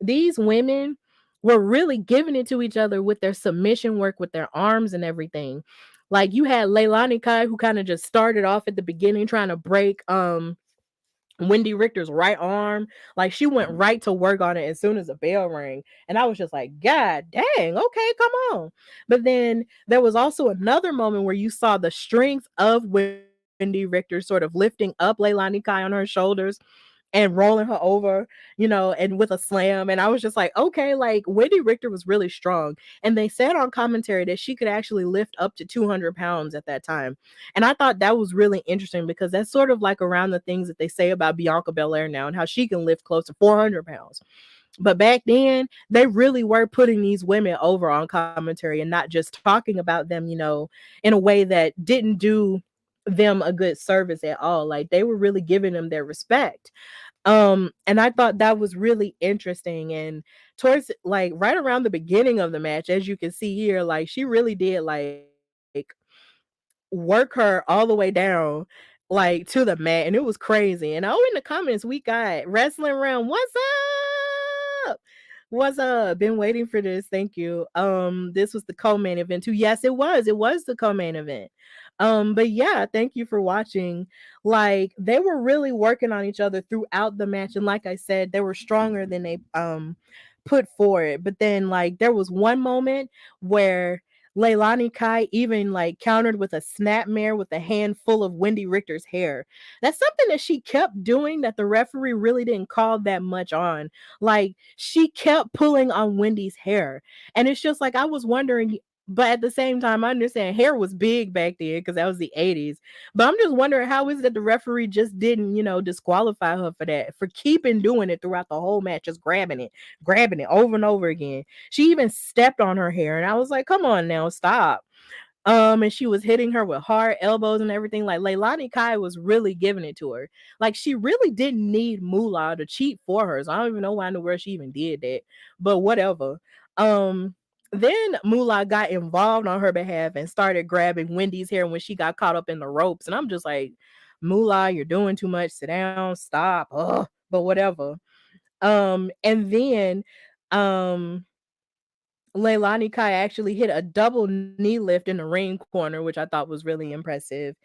[SPEAKER 2] these women were really giving it to each other with their submission work, with their arms and everything. Like you had Leilani Kai, who kind of just started off at the beginning trying to break Wendi Richter's right arm. Like she went right to work on it as soon as the bell rang. And I was just like, God dang, okay, come on. But then there was also another moment where you saw the strength of Wendi Richter sort of lifting up Leilani Kai on her shoulders and rolling her over, and with a slam. And I was just like, okay, like Wendi Richter was really strong. And they said on commentary that she could actually lift up to 200 pounds at that time. And I thought that was really interesting because that's sort of like around the things that they say about Bianca Belair now and how she can lift close to 400 pounds. But back then, they really were putting these women over on commentary and not just talking about them, in a way that didn't do them a good service at all. Like they were really giving them their respect. And I thought that was really interesting. And towards like right around the beginning of the match, as you can see here, like she really did like work her all the way down like to the mat, and it was crazy. And in the comments we got Wrestling Realm, what's up? What's up? Been waiting for this. Thank you. This was the co-main event too. Yes, it was. It was the co-main event. But yeah, thank you for watching. Like they were really working on each other throughout the match, and like I said, they were stronger than they put forward. But then like there was one moment where Leilani Kai even like countered with a snapmare with a handful of Wendi Richter's hair. That's something that she kept doing that the referee really didn't call that much on. Like she kept pulling on Wendy's hair. And it's just like I was wondering, but at the same time, I understand hair was big back then because that was the 80s. But I'm just wondering how is it that the referee just didn't, disqualify her for that, for keeping doing it throughout the whole match, just grabbing it over and over again. She even stepped on her hair, and I was like, come on now, stop. And she was hitting her with hard elbows and everything. Like Leilani Kai was really giving it to her. Like she really didn't need Moolah to cheat for her. So I don't even know why in the world she even did that. But whatever. Um, then Moolah got involved on her behalf and started grabbing Wendy's hair when she got caught up in the ropes. And I'm just like, Moolah, you're doing too much. Sit down, stop. Ugh. But whatever. And then Leilani Kai actually hit a double knee lift in the ring corner, which I thought was really impressive.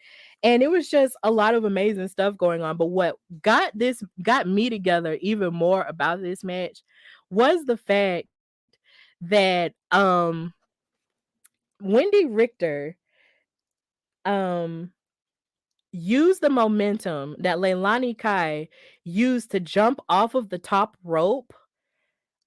[SPEAKER 2] And it was just a lot of amazing stuff going on. But what got me together even more about this match was the fact that Wendi Richter um used the momentum that Leilani Kai used to jump off of the top rope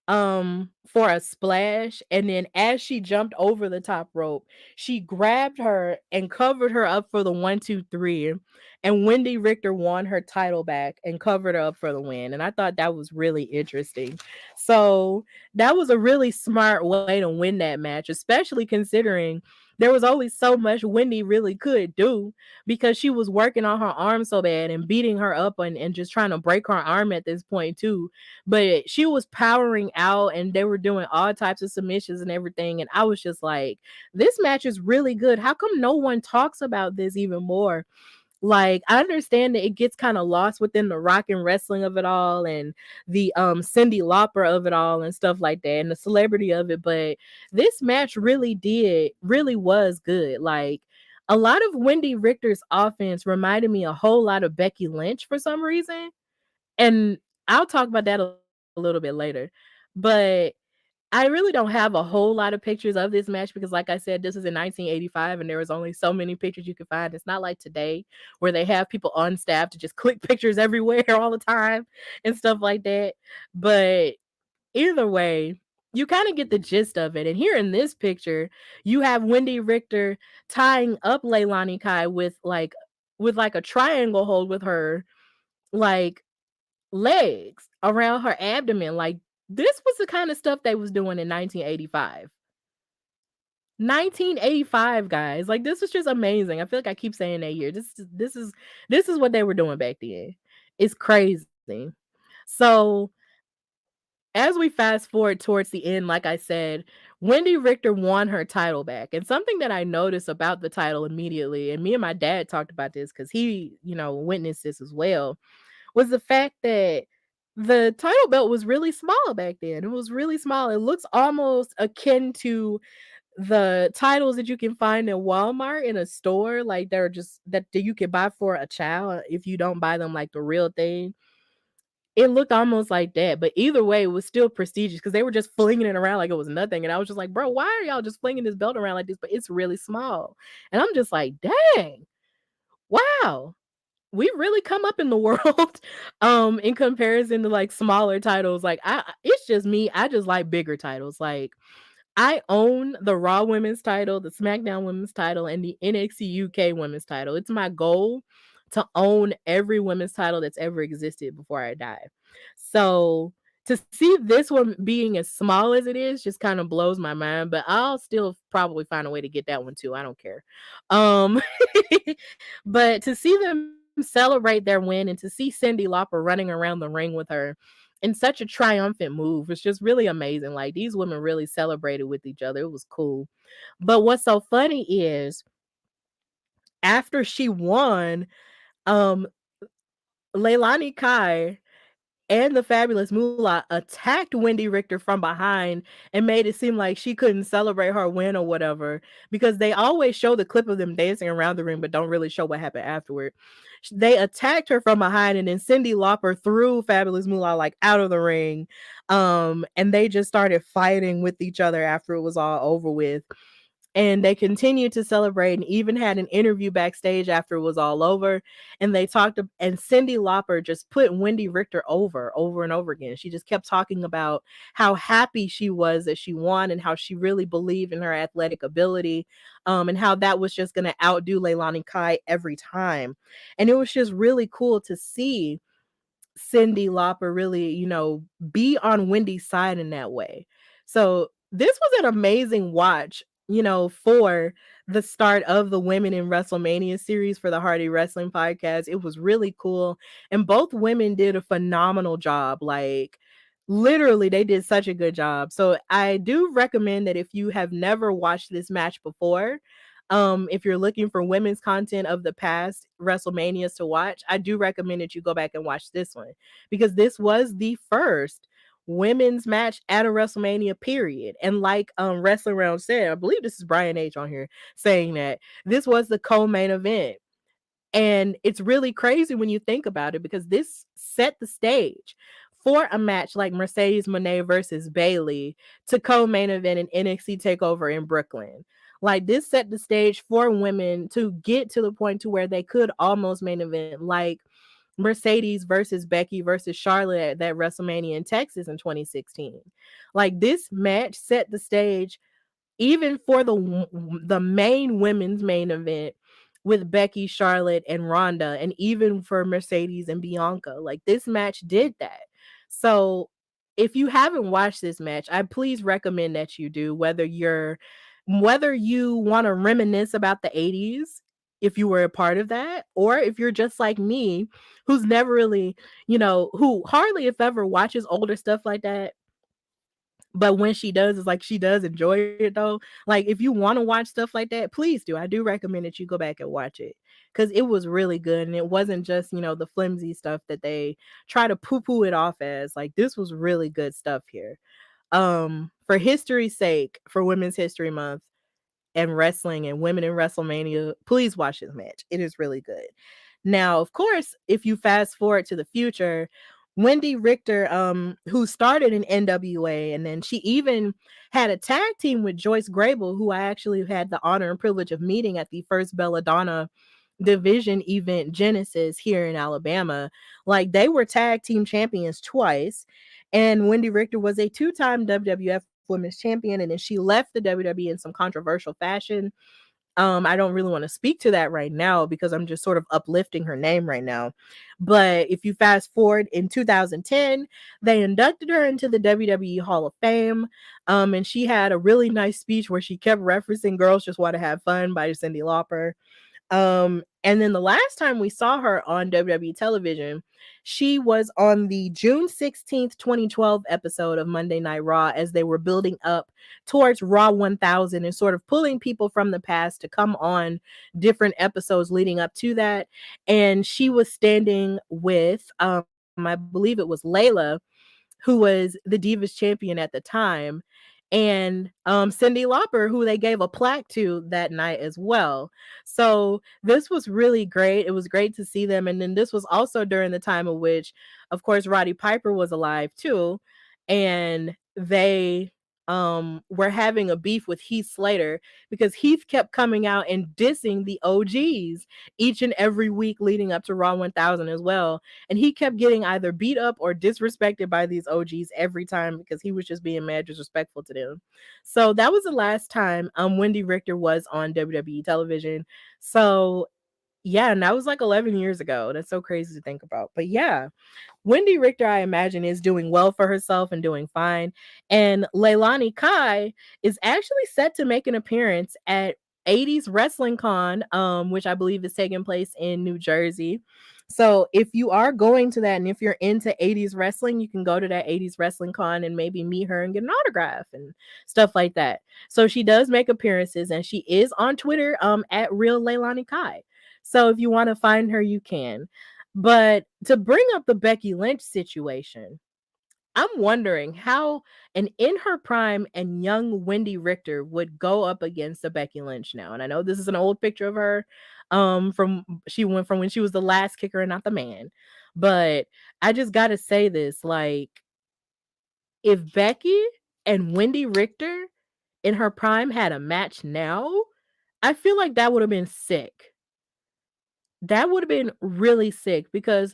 [SPEAKER 2] for a splash, and then as she jumped over the top rope, she grabbed her and covered her up for the 1, 2, 3, and Wendi Richter won her title back and covered her up for the win. And I thought that was really interesting. So that was a really smart way to win that match, especially considering there was only so much Wendi really could do because she was working on her arm so bad and beating her up and just trying to break her arm at this point too. But she was powering out and they were doing all types of submissions and everything. And I was just like, this match is really good. How come no one talks about this even more? Like, I understand that it gets kind of lost within the rock and wrestling of it all and the Cyndi Lauper of it all and stuff like that and the celebrity of it, but this match really was good. Like, a lot of Wendi Richter's offense reminded me a whole lot of Becky Lynch for some reason, and I'll talk about that a little bit later. But I really don't have a whole lot of pictures of this match because, like I said, this is in 1985 and there was only so many pictures you could find. It's not like today where they have people on staff to just click pictures everywhere all the time and stuff like that. But either way, you kind of get the gist of it. And here in this picture, you have Wendi Richter tying up Leilani Kai with like a triangle hold with her like legs around her abdomen. Like, this was the kind of stuff they was doing in 1985. 1985, guys. Like, this was just amazing. I feel like I keep saying that year. This is what they were doing back then. It's crazy. So as we fast forward towards the end, like I said, Wendi Richter won her title back. And something that I noticed about the title immediately, and me and my dad talked about this because he, witnessed this as well, was the fact that the title belt was really small back then. It was really small. It looks almost akin to the titles that you can find in Walmart in a store, like they're just that you can buy for a child if you don't buy them like the real thing. It looked almost like that, but either way, it was still prestigious because they were just flinging it around like it was nothing. And I was just like, bro, why are y'all just flinging this belt around like this? But it's really small. And I'm just like, dang, wow, we really come up in the world in comparison to like smaller titles. Like, it's just me, I just like bigger titles. Like, I own the Raw Women's title, the SmackDown Women's title, and the NXT UK Women's title. It's my goal to own every women's title that's ever existed before I die. So to see this one being as small as it is just kind of blows my mind, but I'll still probably find a way to get that one too. I don't care. Um but to see them celebrate their win and to see Cyndi Lauper running around the ring with her in such a triumphant move, it's just really amazing. Like, these women really celebrated with each other. It was cool. But what's so funny is after she won, um Leilani Kai and the Fabulous Moolah attacked Wendi Richter from behind and made it seem like she couldn't celebrate her win or whatever, because they always show the clip of them dancing around the ring but don't really show what happened afterward. They attacked her from behind, and then Cyndi Lauper threw Fabulous Moolah like out of the ring, and they just started fighting with each other after it was all over with. And they continued to celebrate and even had an interview backstage after it was all over. And they talked, and Cyndi Lauper just put Wendi Richter over and over again. She just kept talking about how happy she was that she won and how she really believed in her athletic ability, and how that was just going to outdo Leilani Kai every time. And it was just really cool to see Cyndi Lauper really, be on Wendy's side in that way. So this was an amazing watch, for the start of the Women in Wrestlemania series for the Hardy Wrestling Podcast. It was really cool. And both women did a phenomenal job. Like, literally, they did such a good job. So I do recommend that if you have never watched this match before, if you're looking for women's content of the past WrestleManias to watch, I do recommend that you go back and watch this one, because this was the first women's match at a WrestleMania, period. And like Wrestling Round said, I believe this is Brian H on here saying that this was the co-main event. And it's really crazy when you think about it, because this set the stage for a match like Mercedes Moné versus Bayley to co-main event in NXT TakeOver in Brooklyn. Like, this set the stage for women to get to the point to where they could almost main event. Like, Mercedes versus Becky versus Charlotte at that WrestleMania in Texas in 2016. Like this match set the stage even for the main women's main event with Becky, Charlotte, and Ronda, and even for Mercedes and Bianca. Like this match did that. So if you haven't watched this match, I please recommend that you do, whether you want to reminisce about the 80s, if you were a part of that, or if you're just like me, who's never really, who hardly if ever watches older stuff like that, but when she does, it's like she does enjoy it though. Like if you want to watch stuff like that, please do. I do recommend that you go back and watch it because it was really good and it wasn't just, the flimsy stuff that they try to poo-poo it off as. Like this was really good stuff here. For history's sake, for Women's History Month, and wrestling and women in WrestleMania, please watch this match. It is really good. Now, of course, if you fast forward to the future, Wendi Richter, who started in NWA, and then she even had a tag team with Joyce Grable, who I actually had the honor and privilege of meeting at the first Belladonna division event Genesis here in Alabama. Like they were tag team champions twice. And Wendi Richter was a two-time WWF Women's Champion, and then she left the WWE in some controversial fashion. I don't really want to speak to that right now because I'm just sort of uplifting her name right now. But if you fast forward in 2010, they inducted her into the WWE Hall of Fame. And she had a really nice speech where she kept referencing Girls Just Want to Have Fun by Cyndi Lauper. And then the last time we saw her on WWE television, she was on the June 16th, 2012 episode of Monday Night Raw as they were building up towards Raw 1000 and sort of pulling people from the past to come on different episodes leading up to that. And she was standing with, I believe it was Layla, who was the Divas champion at the time, and Cyndi Lauper, who they gave a plaque to that night as well. So this was really great. It was great to see them. And then this was also during the time of which, of course, Roddy Piper was alive too. And they were having a beef with Heath Slater because Heath kept coming out and dissing the OGs each and every week leading up to Raw 1000 as well. And he kept getting either beat up or disrespected by these OGs every time because he was just being mad disrespectful to them. So that was the last time Wendi Richter was on WWE television. So yeah, and that was like 11 years ago. That's so crazy to think about. But yeah, Wendi Richter, I imagine, is doing well for herself and doing fine. And Leilani Kai is actually set to make an appearance at 80s Wrestling Con, which I believe is taking place in New Jersey. So if you are going to that and if you're into 80s wrestling, you can go to that 80s Wrestling Con and maybe meet her and get an autograph and stuff like that. So she does make appearances and she is on Twitter at Real Leilani Kai. So if you want to find her, you can. But to bring up the Becky Lynch situation, I'm wondering how an in her prime and young Wendi Richter would go up against a Becky Lynch now. And I know this is an old picture of her from she went from when she was the last kicker and not the man. But I just got to say this, like if Becky and Wendi Richter in her prime had a match now, I feel like that would have been sick. That would have been really sick because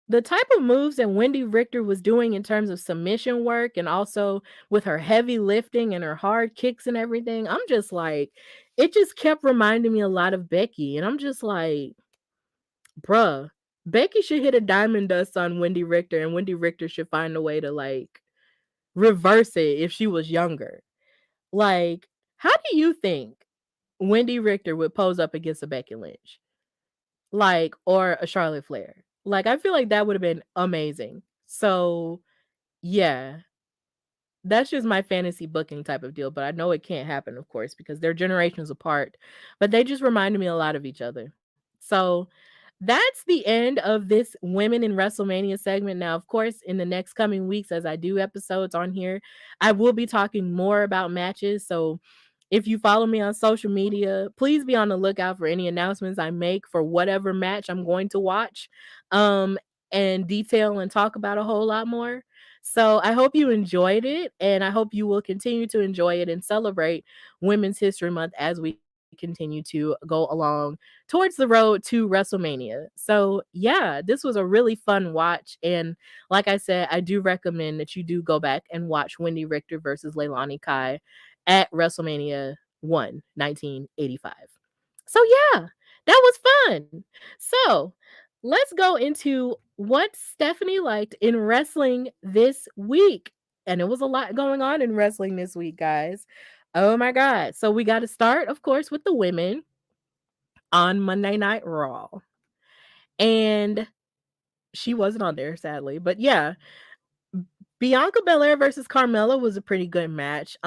[SPEAKER 2] the type of moves that Wendi Richter was doing in terms of submission work and also with her heavy lifting and her hard kicks and everything, I'm just like, it just kept reminding me a lot of Becky. And I'm just like, bruh, Becky should hit a diamond dust on Wendi Richter, and Wendi Richter should find a way to like reverse it if she was younger. Like, how do you think Wendi Richter would pose up against a Becky Lynch? Like, or a Charlotte Flair? Like, I feel like that would have been amazing. So, yeah, that's just my fantasy booking type of deal, but I know it can't happen, of course, because they're generations apart, but they just reminded me a lot of each other. So, that's the end of this Women in WrestleMania segment. Now, of course, in the next coming weeks, as I do episodes on here, I will be talking more about matches. So, if you follow me on social media, please be on the lookout for any announcements I make for whatever match I'm going to watch, um, and detail and talk about a whole lot more. So I hope you enjoyed it, and I hope you will continue to enjoy it and celebrate Women's History Month as we go. continue to go along towards the road to WrestleMania. So, yeah, this was a really fun watch. And like I said, I do recommend that you do go back and watch Wendi Richter versus Leilani Kai at WrestleMania 1, 1985. So, yeah, that was fun. So, let's go into what Stephanie liked in wrestling this week. And it was a lot going on in wrestling this week, guys. Oh my God. So we got to start, of course, with the women on Monday Night Raw. And she wasn't on there, sadly. But yeah, Bianca Belair versus Carmella was a pretty good match.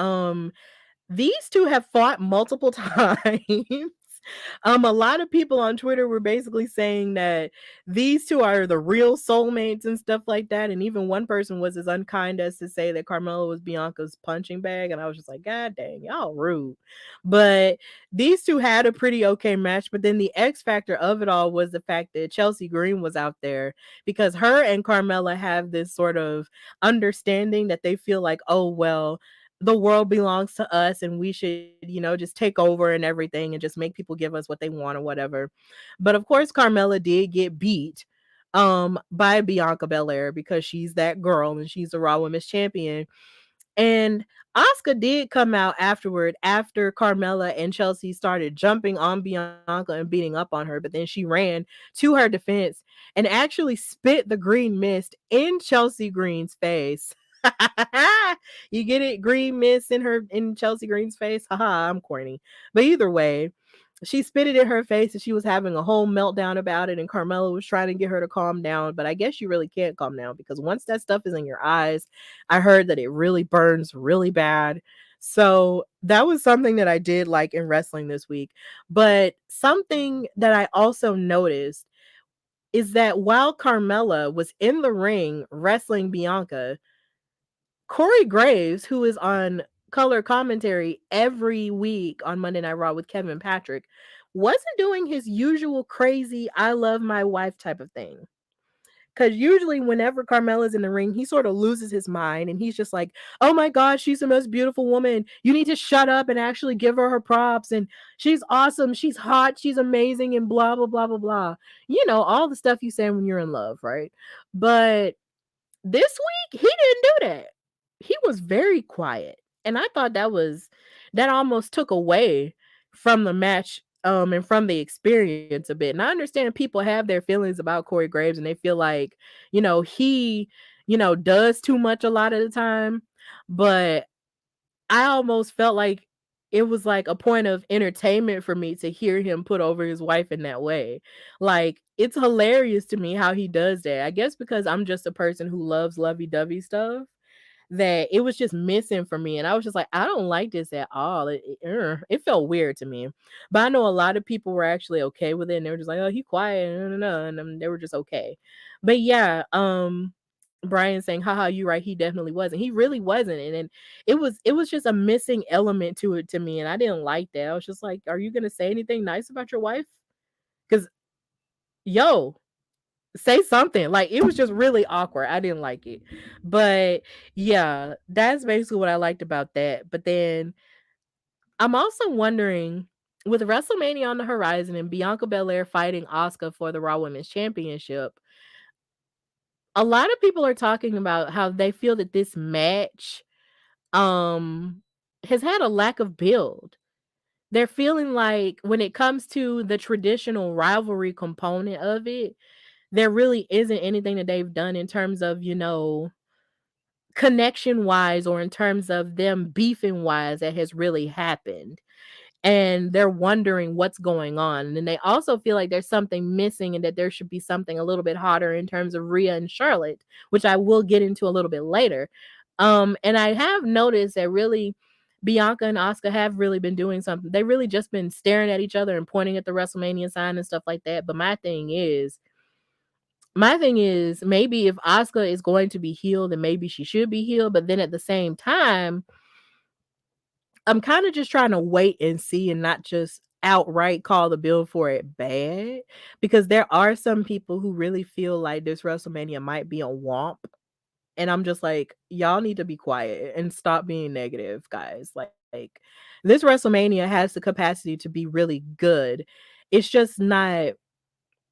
[SPEAKER 2] These two have fought multiple times. A lot of people on Twitter were basically saying that these two are the real soulmates and stuff like that. And even one person was as unkind as to say that Carmella was Bianca's punching bag. And I was just like, God dang, y'all rude. But these two had a pretty okay match. But then the X factor of it all was the fact that Chelsea Green was out there because her and Carmella have this sort of understanding that they feel like, oh, well, the world belongs to us and we should, just take over and everything and just make people give us what they want or whatever. But of course, Carmella did get beat by Bianca Belair because she's that girl and she's the Raw Women's Champion. And Asuka did come out afterward after Carmella and Chelsea started jumping on Bianca and beating up on her, but then she ran to her defense and actually spit the green mist in Chelsea Green's face. You get it? Green mist in Chelsea Green's face. Haha, I'm corny. But either way, she spit it in her face and she was having a whole meltdown about it. And Carmella was trying to get her to calm down. But I guess you really can't calm down because once that stuff is in your eyes, I heard that it really burns really bad. So that was something that I did like in wrestling this week. But something that I also noticed is that while Carmella was in the ring wrestling Bianca, Corey Graves, who is on color commentary every week on Monday Night Raw with Kevin Patrick, wasn't doing his usual crazy I love my wife type of thing. Because usually, whenever Carmella's in the ring, he sort of loses his mind and he's just like, oh my God, she's the most beautiful woman. You need to shut up and actually give her props. And she's awesome. She's hot. She's amazing. And blah, blah, blah, blah, blah. All the stuff you say when you're in love, right? But this week, he didn't do that. He was very quiet. And I thought that almost took away from the match and from the experience a bit. And I understand people have their feelings about Corey Graves and they feel like, he, does too much a lot of the time. But I almost felt like it was like a point of entertainment for me to hear him put over his wife in that way. Like, it's hilarious to me how he does that. I guess because I'm just a person who loves lovey-dovey stuff that it was just missing for me. And I was just like, I don't like this at all. It felt weird to me. But I know a lot of people were actually okay with it. And they were just like, oh, he quiet. No, no, no. And they were just okay. But yeah, Brian saying, haha, you're right. He definitely wasn't. He really wasn't. And then it was just a missing element to it to me. And I didn't like that. I was just like, are you gonna say anything nice about your wife? Because yo, say something. Like, it was just really awkward. I didn't like it. But yeah, that's basically what I liked about that. But then I'm also wondering, with WrestleMania on the horizon and Bianca Belair fighting Asuka for the Raw Women's Championship, a lot of people are talking about how they feel that this match um has had a lack of build. They're feeling like when it comes to the traditional rivalry component of it, there really isn't anything that they've done in terms of, connection wise or in terms of them beefing wise that has really happened. And they're wondering what's going on. And then they also feel like there's something missing and that there should be something a little bit hotter in terms of Rhea and Charlotte, which I will get into a little bit later. And I have noticed that really Bianca and Asuka have really been doing something. They really just been staring at each other and pointing at the WrestleMania sign and stuff like that. But my thing is maybe if Asuka is going to be healed, then maybe she should be healed. But then at the same time, I'm kind of just trying to wait and see and not just outright call the bill for it bad, because there are some people who really feel like this WrestleMania might be a womp. And I'm just like, y'all need to be quiet and stop being negative, guys. Like, this WrestleMania has the capacity to be really good. It's just not,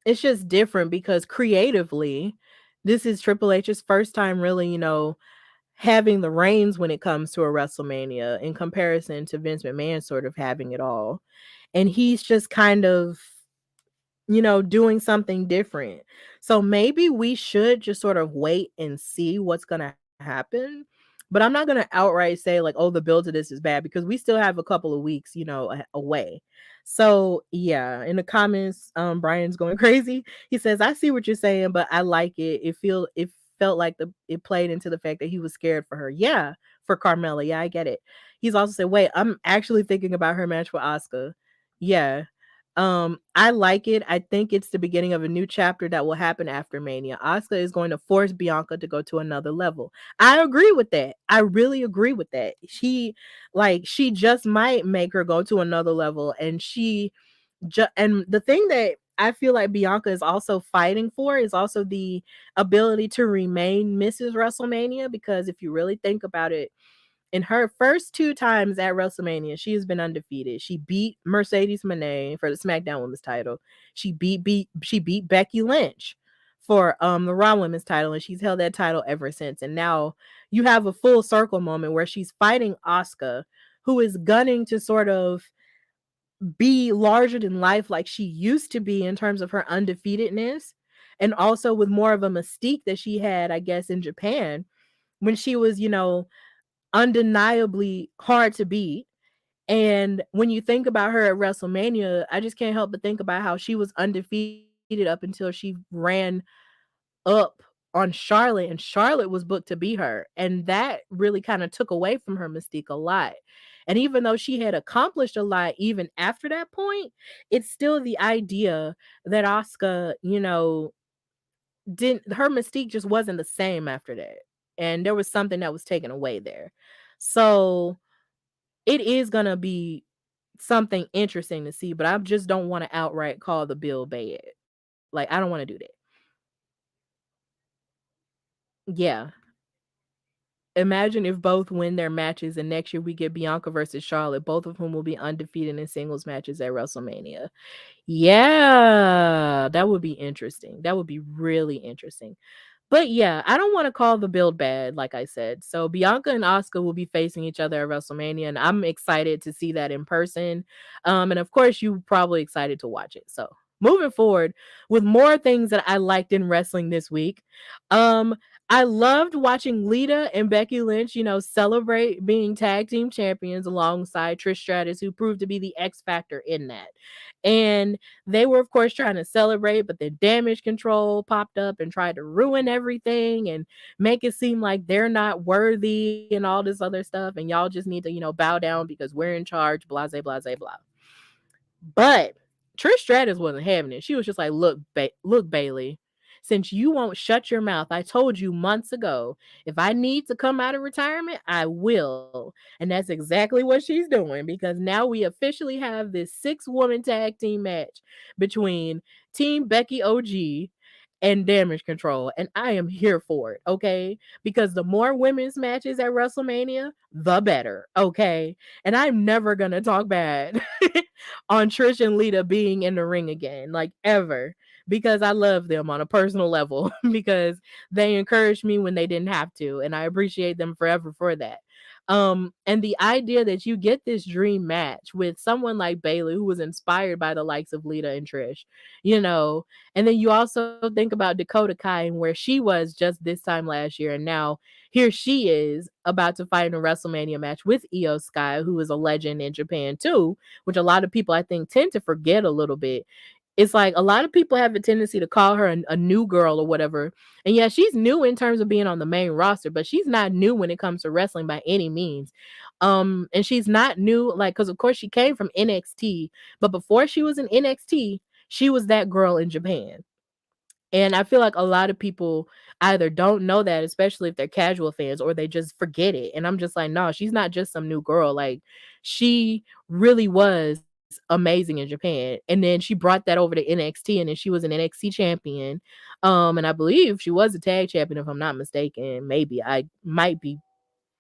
[SPEAKER 2] it's just different because creatively, this is Triple H's first time really, having the reins when it comes to a WrestleMania in comparison to Vince McMahon sort of having it all. And he's just kind of, doing something different. So maybe we should just sort of wait and see what's going to happen. But I'm not going to outright say, like, oh, the build to this is bad because we still have a couple of weeks, away. So, yeah, in the comments, Brian's going crazy. He says, I see what you're saying, but I like it. It felt like it played into the fact that he was scared for her. Yeah, for Carmella. Yeah, I get it. He's also said, wait, I'm actually thinking about her match with Asuka. Yeah, I like it. I think it's the beginning of a new chapter that will happen after Mania. Asuka is going to force Bianca to go to another level. I agree with that. I really agree with that. She just might make her go to another level, and and the thing that I feel like Bianca is also fighting for is also the ability to remain Mrs. WrestleMania, because if you really think about it, in her first two times at WrestleMania, she has been undefeated. She beat Mercedes Moné for the SmackDown Women's title. She beat Becky Lynch for the Raw Women's title, and she's held that title ever since. And now you have a full circle moment where she's fighting Asuka, who is gunning to sort of be larger than life like she used to be in terms of her undefeatedness, and also with more of a mystique that she had, I guess, in Japan when she was, undeniably hard to beat. And when you think about her at WrestleMania, I just can't help but think about how she was undefeated up until she ran up on Charlotte, and Charlotte was booked to be her. And that really kind of took away from her mystique a lot. And even though she had accomplished a lot even after that point, it's still the idea that Asuka, didn't her mystique just wasn't the same after that. And there was something that was taken away there. So it is gonna be something interesting to see, but I just don't want to outright call the bill bad. Like, I don't want to do that. Yeah. Imagine if both win their matches and next year we get Bianca versus Charlotte, both of whom will be undefeated in singles matches at WrestleMania. Yeah, that would be interesting. That would be really interesting. But yeah, I don't want to call the build bad, like I said. So Bianca and Asuka will be facing each other at WrestleMania, and I'm excited to see that in person. And of course, you probably excited to watch it. So moving forward with more things that I liked in wrestling this week. Um, I loved watching Lita and Becky Lynch, celebrate being tag team champions alongside Trish Stratus, who proved to be the X factor in that. And they were, of course, trying to celebrate, but then Damage Control popped up and tried to ruin everything and make it seem like they're not worthy and all this other stuff. And y'all just need to, bow down because we're in charge, blah, blah, blah, blah. But Trish Stratus wasn't having it. She was just like, look, Bailey, since you won't shut your mouth, I told you months ago, if I need to come out of retirement, I will. And that's exactly what she's doing, because now we officially have this 6-woman tag team match between Team Becky OG and Damage Control. And I am here for it, okay? Because the more women's matches at WrestleMania, the better, okay? And I'm never going to talk bad on Trish and Lita being in the ring again, like ever, because I love them on a personal level because they encouraged me when they didn't have to, and I appreciate them forever for that. And the idea that you get this dream match with someone like Bayley, who was inspired by the likes of Lita and Trish, and then you also think about Dakota Kai and where she was just this time last year, and now here she is about to fight in a WrestleMania match with Io Sky, who is a legend in Japan too, which a lot of people I think tend to forget a little bit. It's like a lot of people have a tendency to call her a new girl or whatever. And yeah, she's new in terms of being on the main roster, but she's not new when it comes to wrestling by any means. And she's not new, like, because of course she came from NXT, but before she was in NXT, she was that girl in Japan. And I feel like a lot of people either don't know that, especially if they're casual fans, or they just forget it. And I'm just like, no, she's not just some new girl. Like, she really was amazing in Japan. And then she brought that over to NXT, and then she was an NXT champion. And I believe she was a tag champion, if I'm not mistaken. Maybe I might be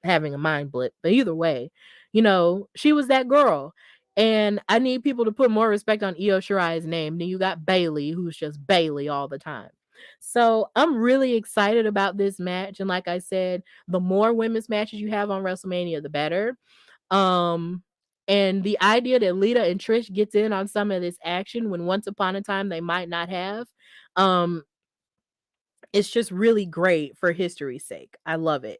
[SPEAKER 2] having a mind blip, but either way, She was that girl. And I need people to put more respect on Io Shirai's name. Then you got Bailey, who's just Bailey all the time. So I'm really excited about this match. And like I said, the more women's matches you have on WrestleMania, the better. Um, and the idea that Lita and Trish gets in on some of this action when once upon a time they might not have, um, it's just really great for history's sake. I love it.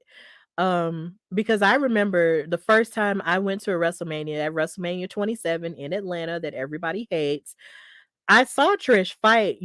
[SPEAKER 2] Because I remember the first time I went to a WrestleMania at WrestleMania 27 in Atlanta that everybody hates. I saw Trish fight,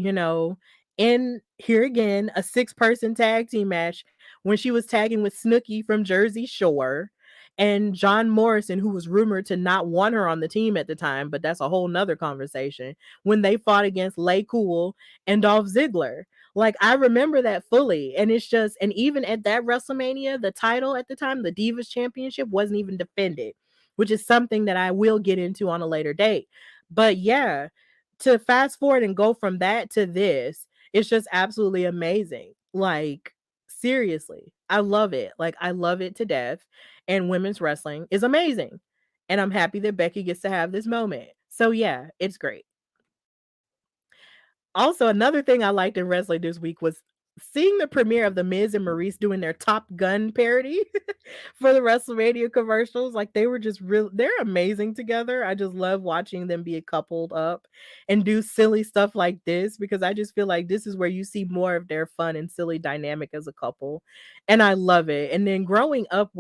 [SPEAKER 2] in here again, a 6-person tag team match when she was tagging with Snooki from Jersey Shore and John Morrison, who was rumored to not want her on the team at the time, but that's a whole nother conversation, when they fought against Lay Cool and Dolph Ziggler. Like, I remember that fully. And it's just, and even at that WrestleMania, the title at the time, the Divas Championship, wasn't even defended, which is something that I will get into on a later date. But yeah, to fast forward and go from that to this, it's just absolutely amazing. Like, seriously, I love it. Like, I love it to death. And women's wrestling is amazing. And I'm happy that Becky gets to have this moment. So yeah, it's great. Also, another thing I liked in wrestling this week was seeing the premiere of The Miz and Maurice doing their Top Gun parody for the WrestleMania commercials. Like, they were just real, they're amazing together. I just love watching them be coupled up and do silly stuff like this, because I just feel like this is where you see more of their fun and silly dynamic as a couple. And I love it. And then growing up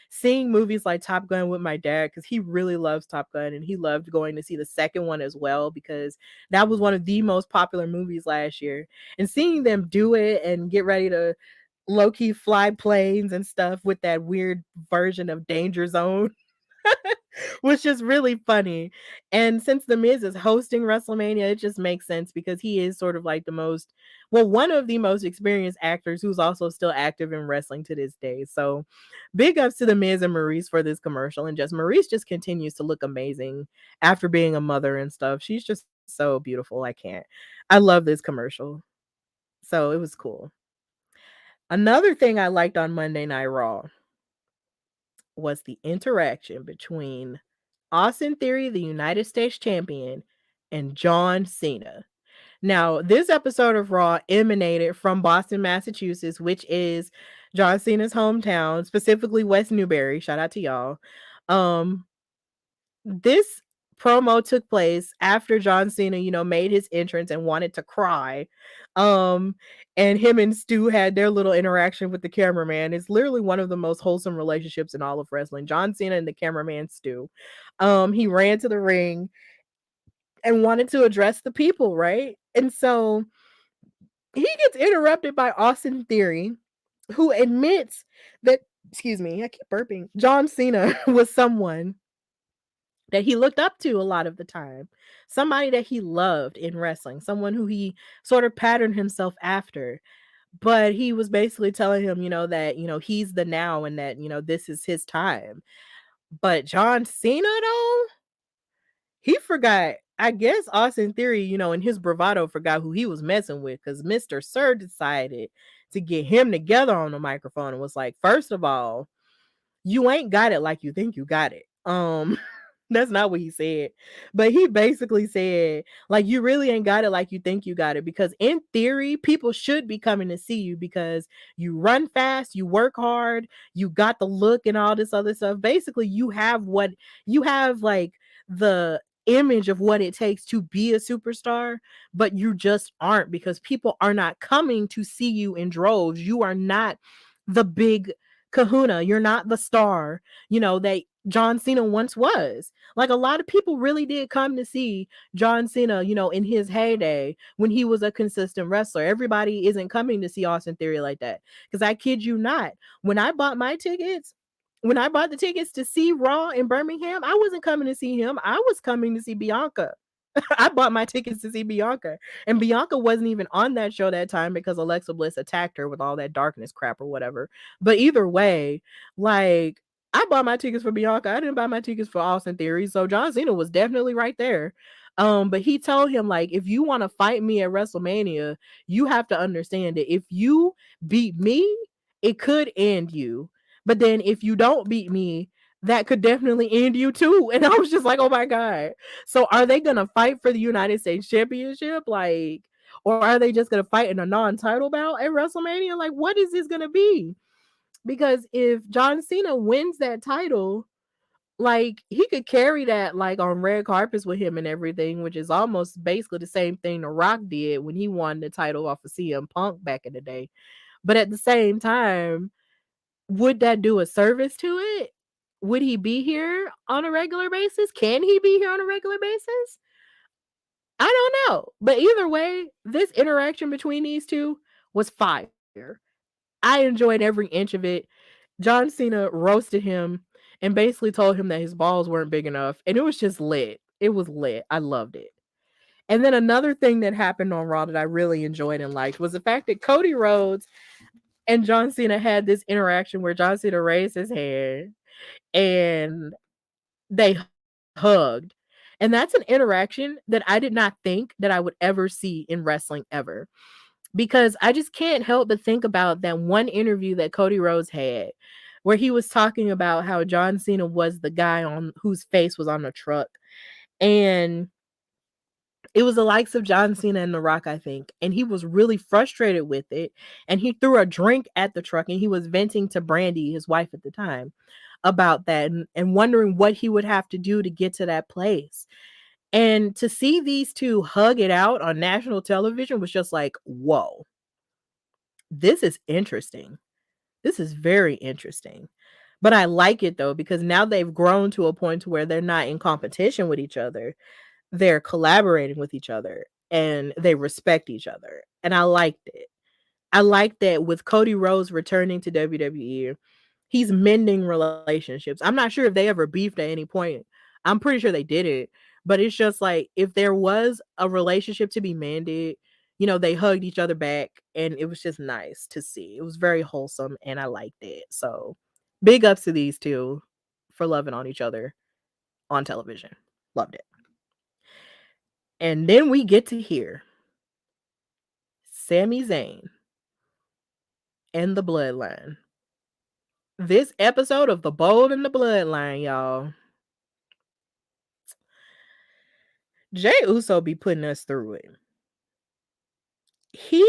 [SPEAKER 2] seeing movies like Top Gun with my dad, because he really loves Top Gun and he loved going to see the second one as well, because that was one of the most popular movies last year. And seeing them do it and get ready to low key fly planes and stuff with that weird version of Danger Zone was just really funny. And since The Miz is hosting WrestleMania, it just makes sense because he is sort of like one of the most experienced actors who's also still active in wrestling to this day. So big ups to The Miz and Maurice for this commercial. And just Maurice just continues to look amazing after being a mother and stuff. She's just so beautiful. I can't. I love this commercial. So it was cool. Another thing I liked on Monday Night Raw was the interaction between Austin Theory, the United States champion, and John Cena. Now, this episode of Raw emanated from Boston, Massachusetts, which is John Cena's hometown, specifically West Newbury. Shout out to y'all. This promo took place after John Cena, made his entrance and wanted to cry. And him and Stu had their little interaction with the cameraman. It's literally one of the most wholesome relationships in all of wrestling. John Cena and the cameraman Stu. He ran to the ring and wanted to address the people, right? And so he gets interrupted by Austin Theory, who admits that, excuse me, I keep burping, John Cena was someone that he looked up to a lot of the time, somebody that he loved in wrestling, someone who he sort of patterned himself after. But he was basically telling him, that, he's the now and that, this is his time. But John Cena, though, he forgot. I guess Austin Theory, in his bravado, forgot who he was messing with, because Mr. Sir decided to get him together on the microphone and was like, first of all, you ain't got it like you think you got it. That's not what he said. But he basically said, like, you really ain't got it like you think you got it. Because in theory, people should be coming to see you because you run fast, you work hard, you got the look and all this other stuff. Basically, you have like the image of what it takes to be a superstar, but you just aren't, because people are not coming to see you in droves. You are not the big kahuna. You're not the star, that John Cena once was. Like, a lot of people really did come to see John Cena, in his heyday when he was a consistent wrestler. Everybody isn't coming to see Austin Theory like that. Because I kid you not, when I bought the tickets to see Raw in Birmingham, I wasn't coming to see him. I was coming to see Bianca. I bought my tickets to see Bianca. And Bianca wasn't even on that show that time because Alexa Bliss attacked her with all that darkness crap or whatever. But either way, like, I bought my tickets for Bianca. I didn't buy my tickets for Austin Theory. So John Cena was definitely right there. But he told him, like, if you want to fight me at WrestleMania, you have to understand that if you beat me, it could end you. But then if you don't beat me, that could definitely end you too. And I was just like, oh my God. So are they gonna fight for the United States Championship? Like, or are they just gonna fight in a non-title bout at WrestleMania? Like, what is this gonna be? Because if John Cena wins that title, like he could carry that like on red carpets with him and everything, which is almost basically the same thing The Rock did when he won the title off of CM Punk back in the day. But at the same time, would that do a service to it? Would he be here on a regular basis? Can he be here on a regular basis? I don't know. But either way, this interaction between these two was fire. I enjoyed every inch of it. John Cena roasted him and basically told him that his balls weren't big enough. And it was just lit. It was lit. I loved it. And then another thing that happened on Raw that I really enjoyed and liked was the fact that Cody Rhodes and John Cena had this interaction where John Cena raised his hand and they hugged. And that's an interaction that I did not think that I would ever see in wrestling ever. Because I just can't help but think about that one interview that Cody Rhodes had where he was talking about how John Cena was the guy on whose face was on the truck. And it was the likes of John Cena and The Rock, I think. And he was really frustrated with it. And he threw a drink at the truck and he was venting to Brandy, his wife at the time, about that and wondering what he would have to do to get to that place. And to see these two hug it out on national television was just like, whoa, this is interesting. This is very interesting. But I like it though, because now they've grown to a point to where they're not in competition with each other. They're collaborating with each other and they respect each other. And I liked it. I like that with Cody Rhodes returning to WWE, he's mending relationships. I'm not sure if they ever beefed at any point. I'm pretty sure they did it. But it's just like if there was a relationship to be mended, they hugged each other back and it was just nice to see. It was very wholesome and I liked it. So big ups to these two for loving on each other on television. Loved it. And then we get to hear Sami Zayn and the Bloodline. This episode of The Bold and the Bloodline, y'all. Jay Uso be putting us through it. He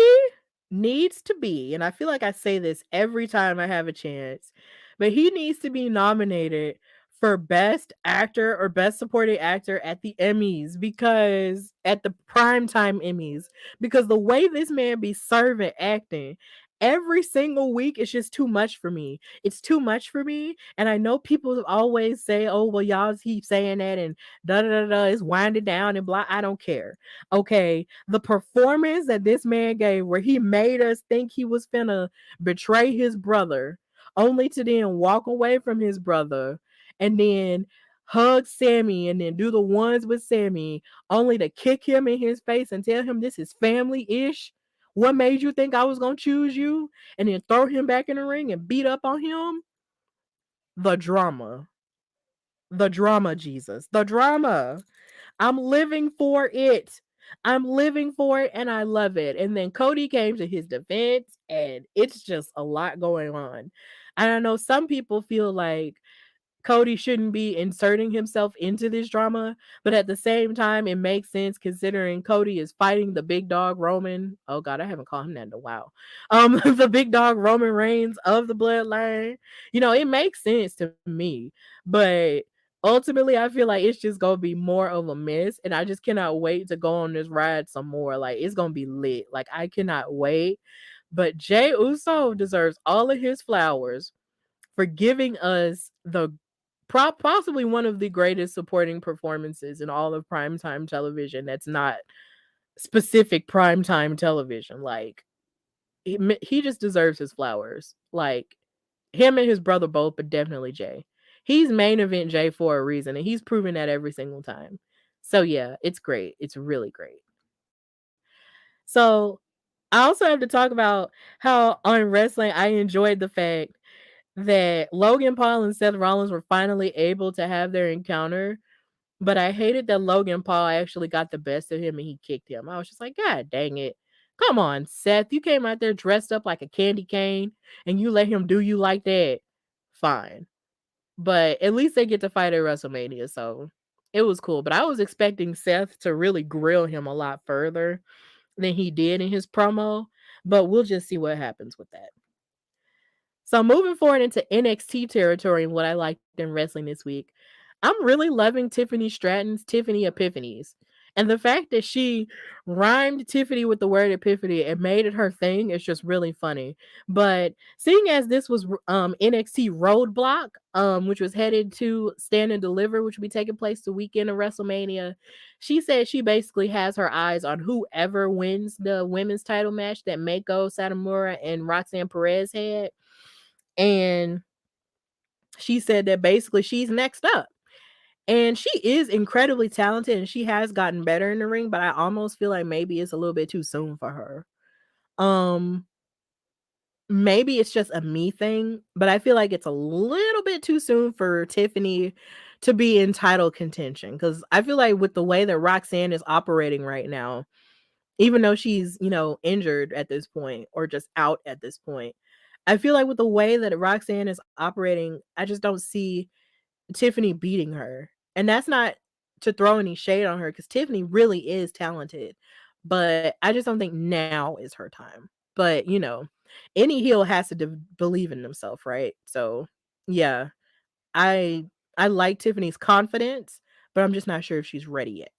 [SPEAKER 2] needs to be, and I feel like I say this every time I have a chance, but he needs to be nominated for Best Actor or Best Supporting Actor at the Emmys because at the primetime Emmys, because the way this man be serving acting every single week is just too much for me. It's too much for me. And I know people always say, oh, well, y'all keep saying that and da da da da, it's winding down and blah. I don't care. Okay. The performance that this man gave, where he made us think he was finna betray his brother, only to then walk away from his brother and then hug Sammy and then do the ones with Sammy, only to kick him in his face and tell him this is family-ish. What made you think I was going to choose you? And then throw him back in the ring and beat up on him? The drama. The drama, Jesus. The drama. I'm living for it. I'm living for it and I love it. And then Cody came to his defense and it's just a lot going on. I know some people feel like Cody shouldn't be inserting himself into this drama, but at the same time, it makes sense considering Cody is fighting the big dog Roman. Oh God, I haven't called him that in a while. The big dog Roman Reigns of the bloodline. It makes sense to me, but ultimately, I feel like it's just gonna be more of a mess, and I just cannot wait to go on this ride some more. Like it's gonna be lit. Like I cannot wait. But Jay Uso deserves all of his flowers for giving us the possibly one of the greatest supporting performances in all of primetime television that's not specific primetime television. Like he just deserves his flowers. Like him and his brother both, but definitely Jay. He's main event Jay for a reason, and he's proven that every single time. So yeah, it's great. It's really great. So I also have to talk about how on wrestling I enjoyed the fact that Logan Paul and Seth Rollins were finally able to have their encounter, but I hated that Logan Paul actually got the best of him and he kicked him. I was just like, God dang it. Come on, Seth. You came out there dressed up like a candy cane and you let him do you like that. Fine. but at least they get to fight at WrestleMania, so it was cool. But I was expecting Seth to really grill him a lot further than he did in his promo, but we'll just see what happens with that. So moving forward into NXT territory and what I liked in wrestling this week, I'm really loving Tiffany Stratton's Tiffany Epiphanies. And the fact that she rhymed Tiffany with the word epiphany and made it her thing is just really funny. But seeing as this was NXT Roadblock, which was headed to Stand and Deliver, which will be taking place the weekend of WrestleMania, she said she basically has her eyes on whoever wins the women's title match that Mako Satomura and Roxanne Perez had. And she said that basically she's next up. And she is incredibly talented and she has gotten better in the ring, but I almost feel like maybe it's a little bit too soon for her. Um Maybe it's just a me thing, but I feel like it's a little bit too soon for Tiffany to be in title contention cuz I feel like with the way that Roxanne is operating right now, even though she's, injured at this point or just out at this point, I feel like with the way that Roxanne is operating, I just don't see Tiffany beating her. And that's not to throw any shade on her because Tiffany really is talented. But I just don't think now is her time. But, any heel has to believe in themselves, right? So, yeah, I I like Tiffany's confidence, but I'm just not sure if she's ready yet.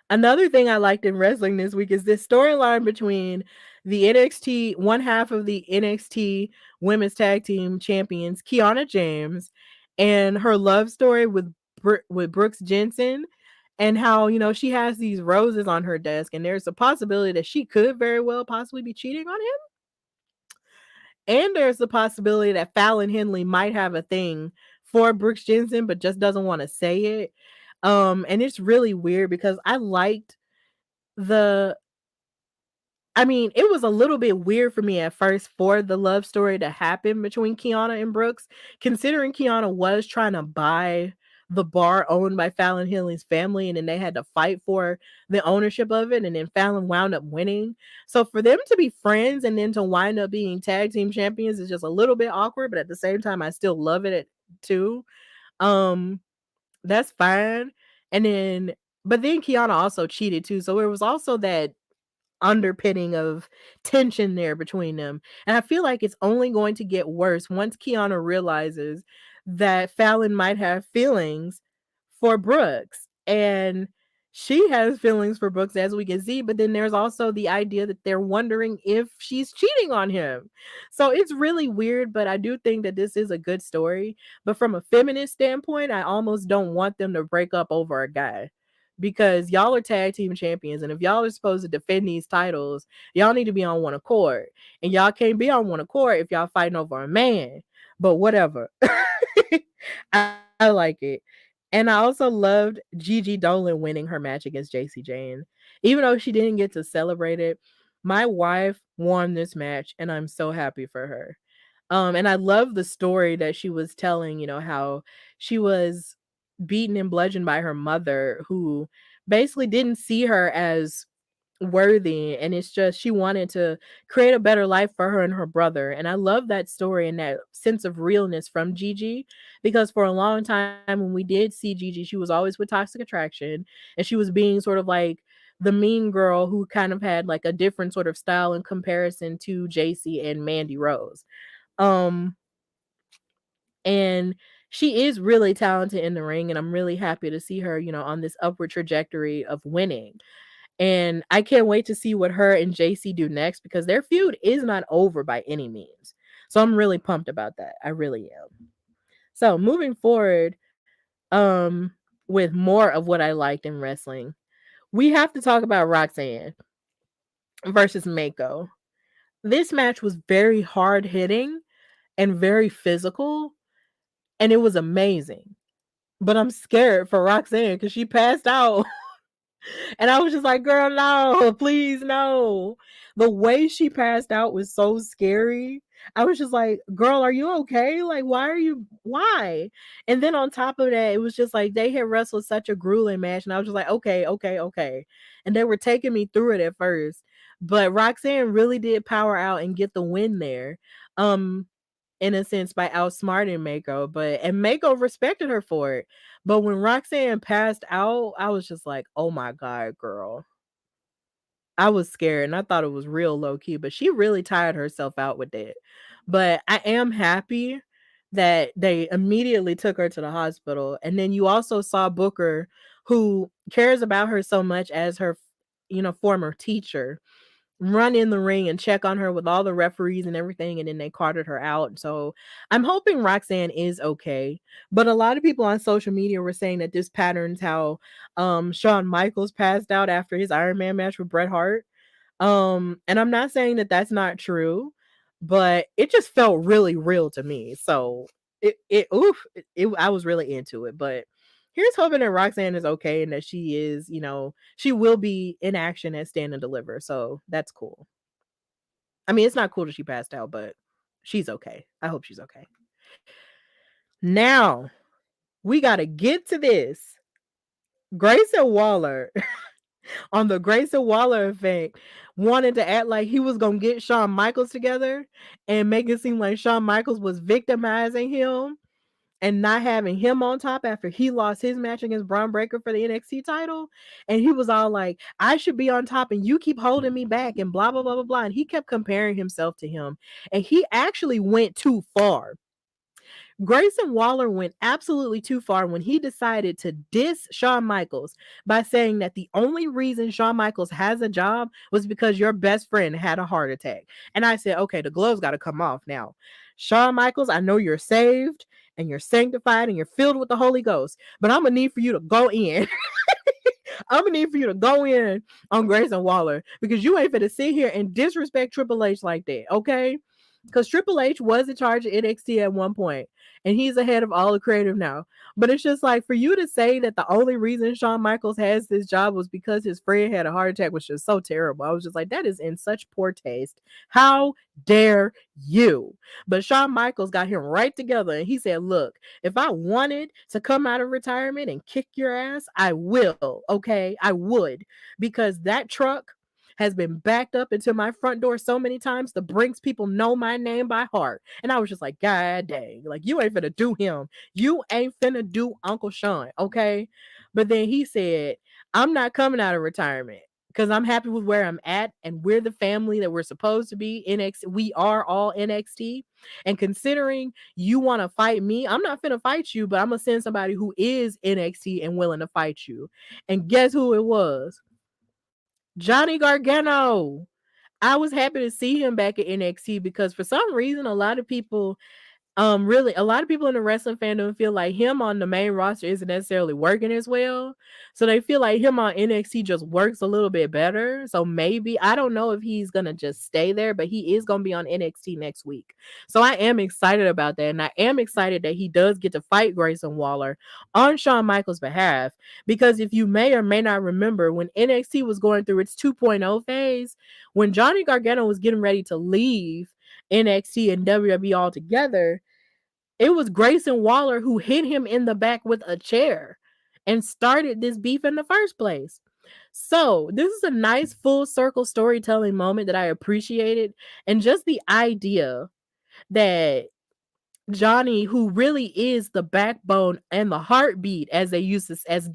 [SPEAKER 2] Another thing I liked in wrestling this week is this storyline between the one half of the NXT Women's Tag Team Champions, Kiana James, and her love story with with Brooks Jensen, and how she has these roses on her desk, and there's a possibility that she could very well possibly be cheating on him, and there's the possibility that Fallon Henley might have a thing for Brooks Jensen, but just doesn't want to say it. And it's really weird because I liked the I mean, it was a little bit weird for me at first for the love story to happen between Kiana and Brooks, considering Kiana was trying to buy the bar owned by Fallon Henley's family, and then they had to fight for the ownership of it, and then Fallon wound up winning. So for them to be friends and then to wind up being tag team champions is just a little bit awkward, but at the same time, I still love it too. Um, that's fine. And then, but then Kiana also cheated too, so there was also that underpinning of tension there between them. And I feel like it's only going to get worse once Kiana realizes that Fallon might have feelings for Brooks. And she has feelings for Brooks, as we can see, but then there's also the idea that they're wondering if she's cheating on him. So it's really weird, but I do think that this is a good story. But from a feminist standpoint, I almost don't want them to break up over a guy because y'all are tag team champions. And if y'all are supposed to defend these titles, y'all need to be on one accord. And y'all can't be on one accord if y'all fighting over a man. But whatever. I like it. And I also loved Gigi Dolan winning her match against JC Jane. Even though she didn't get to celebrate it, my wife won this match and I'm so happy for her. And I love the story that she was telling, how she was beaten and bludgeoned by her mother, who basically didn't see her as worthy, and it's just she wanted to create a better life for her and her brother. And I love that story and that sense of realness from Gigi, because for a long time when we did see Gigi, she was always with Toxic Attraction, and she was being sort of like the mean girl who kind of had like a different sort of style in comparison to JC and Mandy Rose. um and she is really talented in the ring, and I'm really happy to see her, on this upward trajectory of winning. And I can't wait to see what her and JC do next, because their feud is not over by any means. So I'm really pumped about that. I really am. So moving forward, with more of what I liked in wrestling, we have to talk about Roxanne versus Mako. This match was very hard hitting and very physical, and it was amazing. But I'm scared for Roxanne because she passed out. And I was just like, girl, no, please, no. The way she passed out was so scary. I was just like, girl, are you okay? Like, why? And then on top of that, it was just like they had wrestled such a grueling match. And I was just like, okay, okay, okay. And they were taking me through it at first. But Roxanne really did power out and get the win there. Um, in a sense by outsmarting Mako, and Mako respected her for it. But when Roxanne passed out, I was just like, "Oh my god, girl." I was scared and I thought it was real low key, but she really tired herself out with that. But I am happy that they immediately took her to the hospital. And then you also saw Booker, who cares about her so much as her, former teacher, run in the ring and check on her with all the referees and everything, and then they carted her out. So I'm hoping Roxanne is okay. But a lot of people on social media were saying that this patterns how Shawn Michaels passed out after his Iron Man match with Bret Hart. And I'm not saying that that's not true, but it just felt really real to me. So I was really into it. But here's hoping that Roxanne is okay and that she is, she will be in action at Stand and Deliver. So that's cool. I mean, it's not cool that she passed out, but she's okay. I hope she's okay. Now we got to get to this. Grayson Waller on the Grayson Waller effect wanted to act like he was gonna get Shawn Michaels together and make it seem like Shawn Michaels was victimizing him and not having him on top after he lost his match against Braun Breaker for the NXT title. And he was all like, I should be on top and you keep holding me back and blah, blah, blah, blah, blah. And he kept comparing himself to him. And he actually went too far. Grayson Waller went absolutely too far when he decided to diss Shawn Michaels by saying that the only reason Shawn Michaels has a job was because your best friend had a heart attack. And I said, okay, the gloves got to come off now. Shawn Michaels, I know you're saved and you're sanctified and you're filled with the Holy Ghost, but I'm going to need for you to go in. I'm gonna need for you to go in on Grayson Waller because you ain't finna sit here and disrespect Triple H like that, okay? Because Triple H was in charge of NXT at one point, and he's ahead of all the creative now. But it's just like for you to say that the only reason Shawn Michaels has this job was because his friend had a heart attack was just so terrible. I was just like, that is in such poor taste. How dare you? But Shawn Michaels got him right together, and he said, look, if I wanted to come out of retirement and kick your ass, I will, okay? I would, because that truck has been backed up into my front door so many times the Brinks people know my name by heart. And I was just like, God dang, like you ain't finna do him. You ain't finna do Uncle Sean, okay? But then he said, I'm not coming out of retirement because I'm happy with where I'm at and we're the family that we're supposed to be. NXT, we are all NXT. And considering you want to fight me, I'm not finna fight you, but I'm gonna send somebody who is NXT and willing to fight you. And guess who it was? Johnny Gargano. I was happy to see him back at NXT because for some reason a lot of people really, a lot of people in the wrestling fandom feel like him on the main roster isn't necessarily working as well. So they feel like him on NXT just works a little bit better. So maybe, I don't know if he's going to just stay there, but he is going to be on NXT next week. So I am excited about that. And I am excited that he does get to fight Grayson Waller on Shawn Michaels' behalf. Because if you may or may not remember, when NXT was going through its 2.0 phase, when Johnny Gargano was getting ready to leave NXT and WWE altogether, it was Grayson Waller who hit him in the back with a chair and started this beef in the first place. So, this is a nice full circle storytelling moment that I appreciated. And just the idea that Johnny, who really is the backbone and the heartbeat, as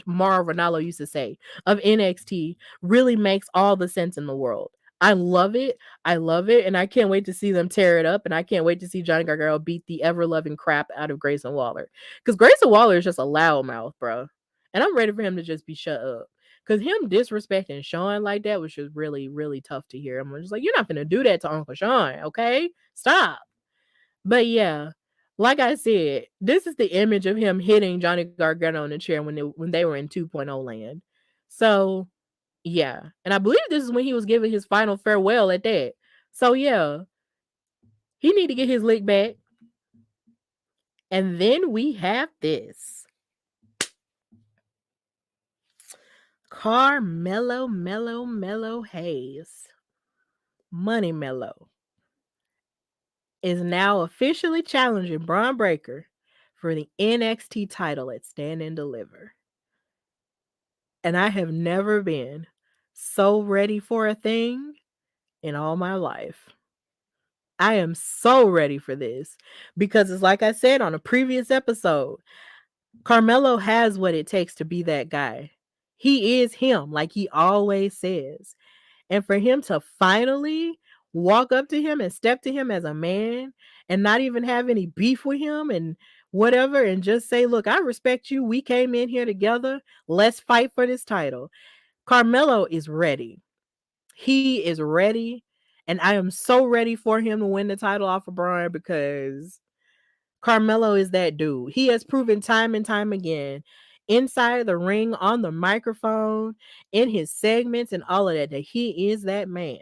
[SPEAKER 2] Mauro Ranallo used to say, of NXT, really makes all the sense in the world. I love it. I love it. And I can't wait to see them tear it up. And I can't wait to see Johnny Gargano beat the ever loving crap out of Grayson Waller. Because Grayson Waller is just a loudmouth, bro. And I'm ready for him to just be shut up. Because him disrespecting Sean like that was just really, really tough to hear. I'm just like, you're not going to do that to Uncle Sean, okay? Stop. But yeah, like I said, this is the image of him hitting Johnny Gargano in the chair when they were in 2.0 land. So yeah, and I believe this is when he was giving his final farewell at that. So yeah, he need to get his lick back. And then we have this Carmelo Mellow Hayes, Money Mellow, is now officially challenging Braun Breaker for the NXT title at Stand and Deliver. And I have never been so ready for a thing in all my life. I am so ready for this because it's like I said on a previous episode, Carmelo has what it takes to be that guy. He is him, like he always says. And for him to finally walk up to him and step to him as a man and not even have any beef with him and whatever, and just say, look, I respect you. We came in here together. Let's fight for this title. Carmelo is ready. He is ready. And I am so ready for him to win the title off of Braun because Carmelo is that dude. He has proven time and time again inside the ring, on the microphone, in his segments, and all of that, that he is that man.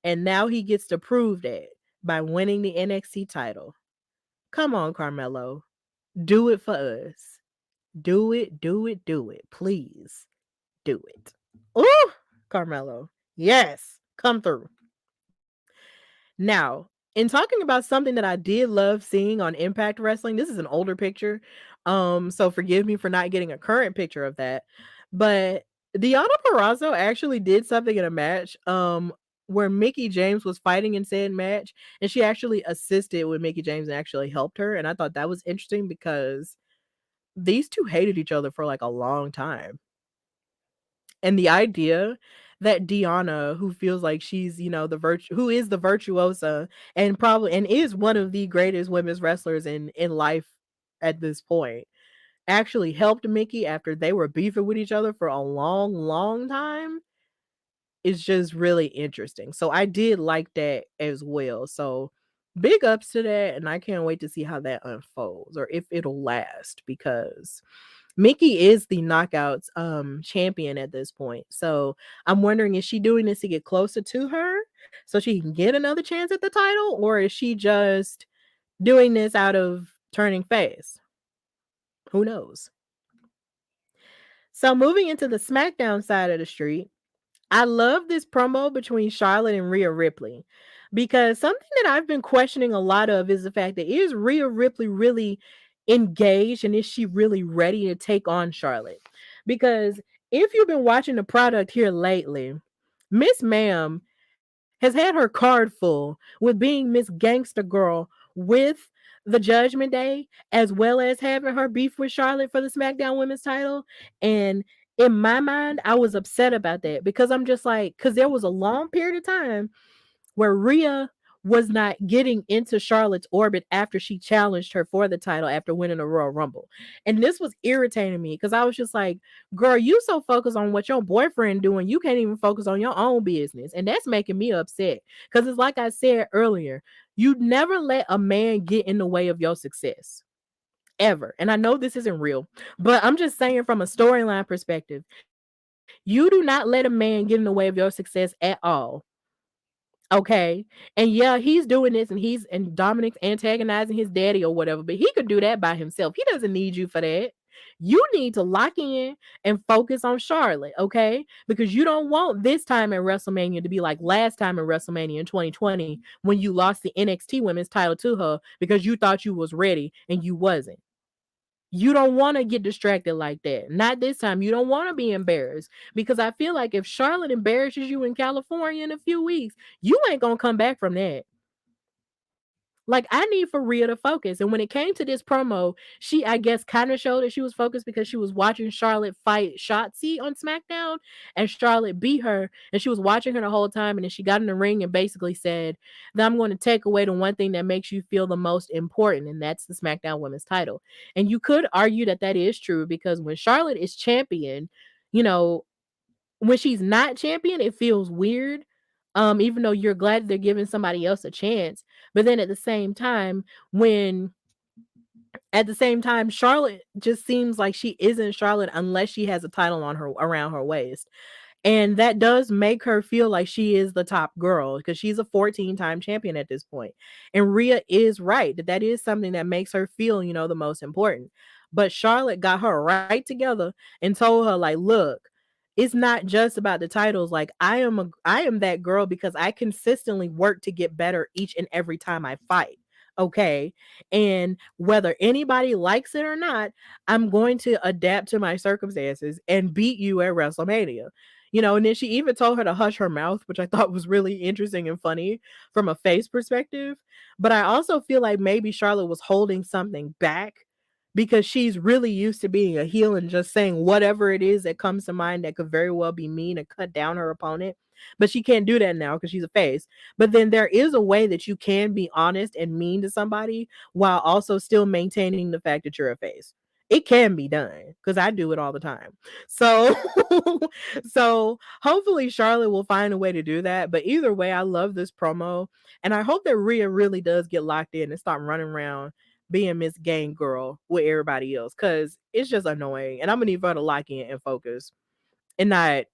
[SPEAKER 2] And now he gets to prove that by winning the NXT title. Come on, Carmelo. Do it for us. Do it, do it, do it. Please do it. Ooh, Carmelo. Yes, come through. Now, in talking about something that I did love seeing on Impact Wrestling, this is an older picture. So forgive me for not getting a current picture of that. But Deonna Purrazzo actually did something in a match where Mickie James was fighting in said match, and she actually assisted with Mickie James and actually helped her. And I thought that was interesting because these two hated each other for like a long time. And the idea that Deonna, who feels like she's, who is the virtuosa and probably and is one of the greatest women's wrestlers in life at this point, actually helped Mickie after they were beefing with each other for a long, long time is just really interesting. So I did like that as well. So big ups to that, and I can't wait to see how that unfolds or if it'll last because Mickie is the knockouts champion at this point. So I'm wondering, is she doing this to get closer to her so she can get another chance at the title, or is she just doing this out of turning face? Who knows? So moving into the SmackDown side of the street, I love this promo between Charlotte and Rhea Ripley because something that I've been questioning a lot of is the fact that is Rhea Ripley really engaged and is she really ready to take on Charlotte? Because if you've been watching the product here lately, Miss Ma'am has had her card full with being Miss Gangster Girl with the Judgment Day, as well as having her beef with Charlotte for the SmackDown Women's title. And in my mind, I was upset about that because I'm just like, because there was a long period of time where Rhea was not getting into Charlotte's orbit after she challenged her for the title after winning the Royal Rumble. And this was irritating me because I was just like, girl, you so focused on what your boyfriend doing, you can't even focus on your own business. And that's making me upset because it's like I said earlier, you never let a man get in the way of your success. Ever. And I know this isn't real, but I'm just saying from a storyline perspective, you do not let a man get in the way of your success at all. Okay. And yeah, he's doing this and Dominic's antagonizing his daddy or whatever, but he could do that by himself. He doesn't need you for that. You need to lock in and focus on Charlotte, okay? Because you don't want this time at WrestleMania to be like last time at WrestleMania in 2020 when you lost the NXT Women's title to her because you thought you was ready and you wasn't. You don't want to get distracted like that. Not this time. You don't want to be embarrassed because I feel like if Charlotte embarrasses you in California in a few weeks, you ain't going to come back from that. Like, I need for Rhea to focus. And when it came to this promo, she, I guess, kind of showed that she was focused because she was watching Charlotte fight Shotzi on SmackDown, and Charlotte beat her, and she was watching her the whole time, and then she got in the ring and basically said that I'm going to take away the one thing that makes you feel the most important, and that's the SmackDown Women's title. And you could argue that that is true because when Charlotte is champion, you know, when she's not champion, it feels weird. Even though you're glad they're giving somebody else a chance. But then when at the same time, Charlotte just seems like she isn't Charlotte unless she has a title on her around her waist. And that does make her feel like she is the top girl because she's a 14-time champion at this point. And Rhea is right that is something that makes her feel, the most important. But Charlotte got her right together and told her, like, look, it's not just about the titles. Like, I am that girl because I consistently work to get better each and every time I fight. Okay. And whether anybody likes it or not, I'm going to adapt to my circumstances and beat you at WrestleMania. And then she even told her to hush her mouth, which I thought was really interesting and funny from a face perspective. But I also feel like maybe Charlotte was holding something back because she's really used to being a heel and just saying whatever it is that comes to mind that could very well be mean and cut down her opponent. But she can't do that now because she's a face. But then there is a way that you can be honest and mean to somebody while also still maintaining the fact that you're a face. It can be done because I do it all the time. So, so hopefully Charlotte will find a way to do that. But either way, I love this promo, and I hope that Rhea really does get locked in and stop running around being Miss Gang Girl with everybody else because it's just annoying. And I'm gonna need her to lock in and focus and not,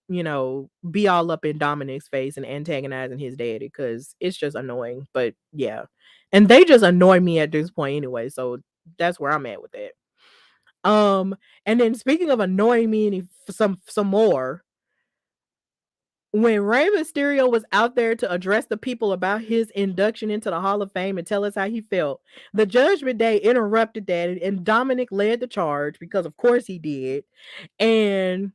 [SPEAKER 2] be all up in Dominic's face and antagonizing his daddy because it's just annoying. But yeah, and they just annoy me at this point anyway. So that's where I'm at with it. And then speaking of annoying me some more, when Rey Mysterio was out there to address the people about his induction into the Hall of Fame and tell us how he felt, the Judgment Day interrupted that, and Dominic led the charge because, of course, he did. And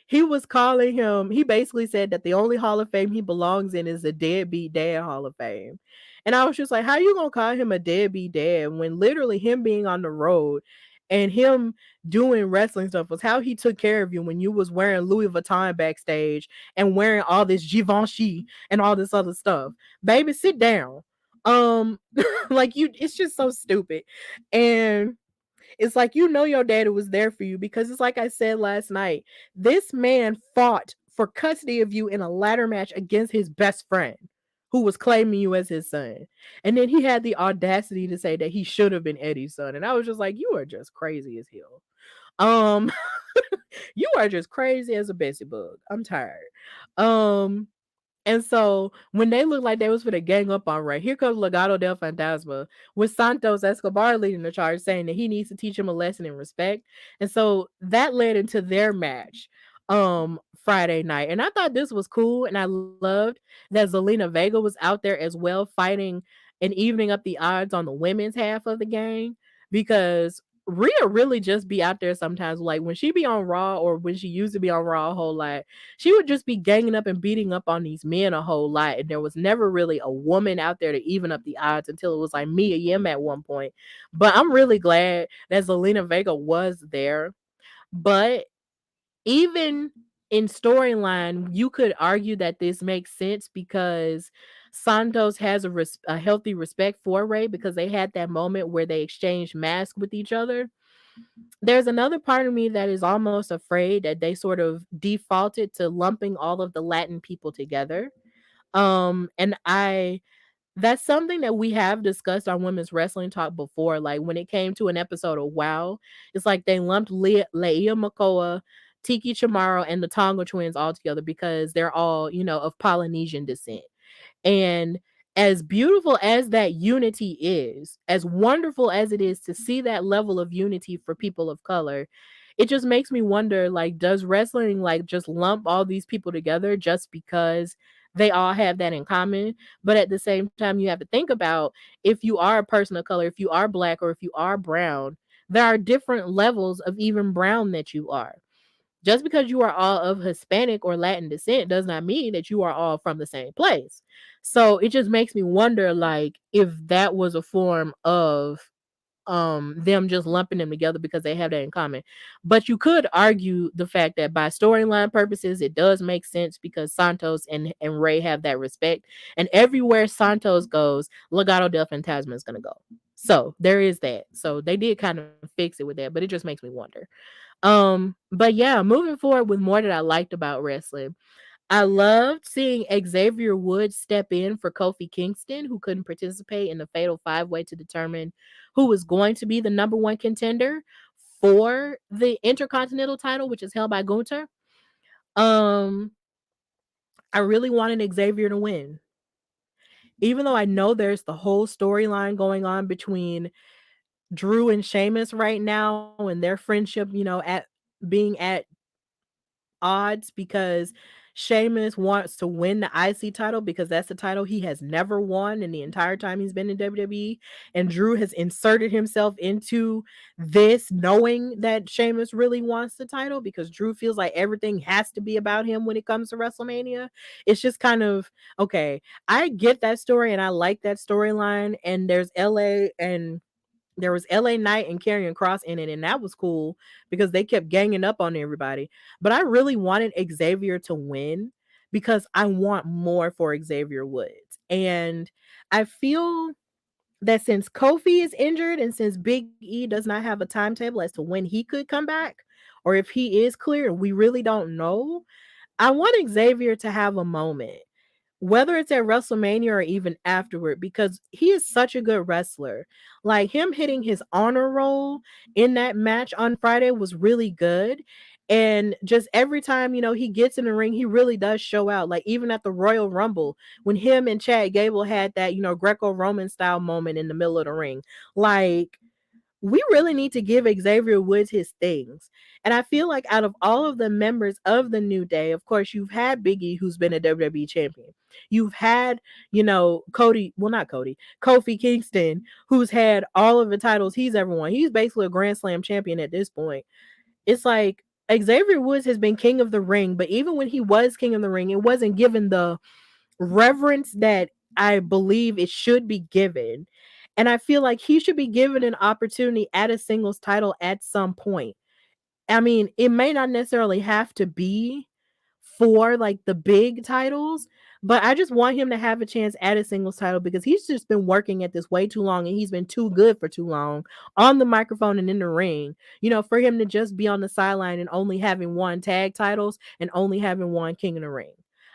[SPEAKER 2] he was calling him, he basically said that the only Hall of Fame he belongs in is the Deadbeat Dad Hall of Fame. And I was just like, how you gonna call him a deadbeat dad when literally him being on the road and him doing wrestling stuff was how he took care of you when you was wearing Louis Vuitton backstage and wearing all this Givenchy and all this other stuff. Baby, sit down. Like it's just so stupid. And it's like, your daddy was there for you because it's like I said last night. This man fought for custody of you in a ladder match against his best friend who was claiming you as his son. And then he had the audacity to say that he should have been Eddie's son. And I was just like, you are just crazy as hell. Um, you are just crazy as a Bessie bug. I'm tired. Um, and so when they looked like they was for the gang up on Ray, here comes Legado del Fantasma with Santos Escobar leading the charge, saying that he needs to teach him a lesson in respect. And so that led into their match Friday night. And I thought this was cool, and I loved that Zelina Vega was out there as well, fighting and evening up the odds on the women's half of the gang, because Rhea really just be out there sometimes. Like when she be on Raw, or when she used to be on Raw a whole lot, she would just be ganging up and beating up on these men a whole lot. And there was never really a woman out there to even up the odds until it was like Mia Yim at one point. But I'm really glad that Zelina Vega was there. But even in storyline, you could argue that this makes sense because Santos has a healthy respect for Ray because they had that moment where they exchanged masks with each other. There's another part of me that is almost afraid that they sort of defaulted to lumping all of the Latin people together. And that's something that we have discussed on Women's Wrestling Talk before. Like when it came to an episode of WoW, it's like they lumped Leia Makoa, Tiki Chamorro, and the Tonga twins all together because they're all, of Polynesian descent. And as beautiful as that unity is, as wonderful as it is to see that level of unity for people of color, it just makes me wonder, like, does wrestling like just lump all these people together just because they all have that in common? But at the same time, you have to think about, if you are a person of color, if you are black, or if you are brown, there are different levels of even brown that you are. Just because you are all of Hispanic or Latin descent does not mean that you are all from the same place. So it just makes me wonder, like, if that was a form of them just lumping them together because they have that in common. But you could argue the fact that by storyline purposes it does make sense because Santos and Ray have that respect, and everywhere Santos goes, Legado del Fantasma is going to go. So there is that. So they did kind of fix it with that, but it just makes me wonder. But yeah, moving forward with more that I liked about wrestling. I loved seeing Xavier Woods step in for Kofi Kingston, who couldn't participate in the Fatal 5-Way to determine who was going to be the number one contender for the Intercontinental title, which is held by Gunther. Um, I really wanted Xavier to win. Even though I know there's the whole storyline going on between Drew and Sheamus right now and their friendship, at being at odds because Sheamus wants to win the IC title because that's the title he has never won in the entire time he's been in WWE. And Drew has inserted himself into this knowing that Sheamus really wants the title because Drew feels like everything has to be about him when it comes to WrestleMania. It's just kind of okay. I get that story and I like that storyline. And there's LA and there was LA Knight and Karrion Cross in it, and that was cool because they kept ganging up on everybody. But I really wanted Xavier to win because I want more for Xavier Woods. And I feel that since Kofi is injured and since Big E does not have a timetable as to when he could come back, or if he is clear, and we really don't know, I want Xavier to have a moment whether it's at WrestleMania or even afterward, because he is such a good wrestler. Like him hitting his honor roll in that match on Friday was really good. And just every time, he gets in the ring, he really does show out. Like even at the Royal Rumble, when him and Chad Gable had that, Greco-Roman style moment in the middle of the ring. Like we really need to give Xavier Woods his things. And I feel like out of all of the members of the New Day, of course, you've had Biggie, who's been a WWE champion. You've had, Cody, well, not Cody, Kofi Kingston, who's had all of the titles he's ever won. He's basically a Grand Slam champion at this point. It's like Xavier Woods has been king of the ring, but even when he was king of the ring, it wasn't given the reverence that I believe it should be given. And I feel like he should be given an opportunity at a singles title at some point. I mean, it may not necessarily have to be for like the big titles, but I just want him to have a chance at a singles title because he's just been working at this way too long and he's been too good for too long on the microphone and in the ring. For him to just be on the sideline and only having won tag titles and only having won King of the Ring.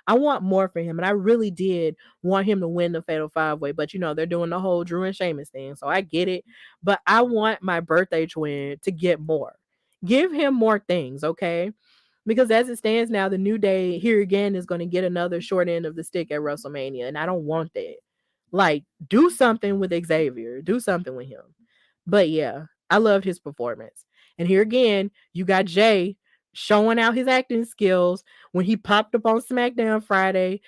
[SPEAKER 2] I want more for him, and I really did want him to win the Fatal 5-Way, but they're doing the whole Drew and Sheamus thing, so I get it. But I want my birthday twin to get more. Give him more things, okay? Because as it stands now, the New Day here again is going to get another short end of the stick at WrestleMania, and I don't want that. Like, do something with Xavier. Do something with him. But yeah, I loved his performance. And here again, you got Jay showing out his acting skills when he popped up on SmackDown Friday,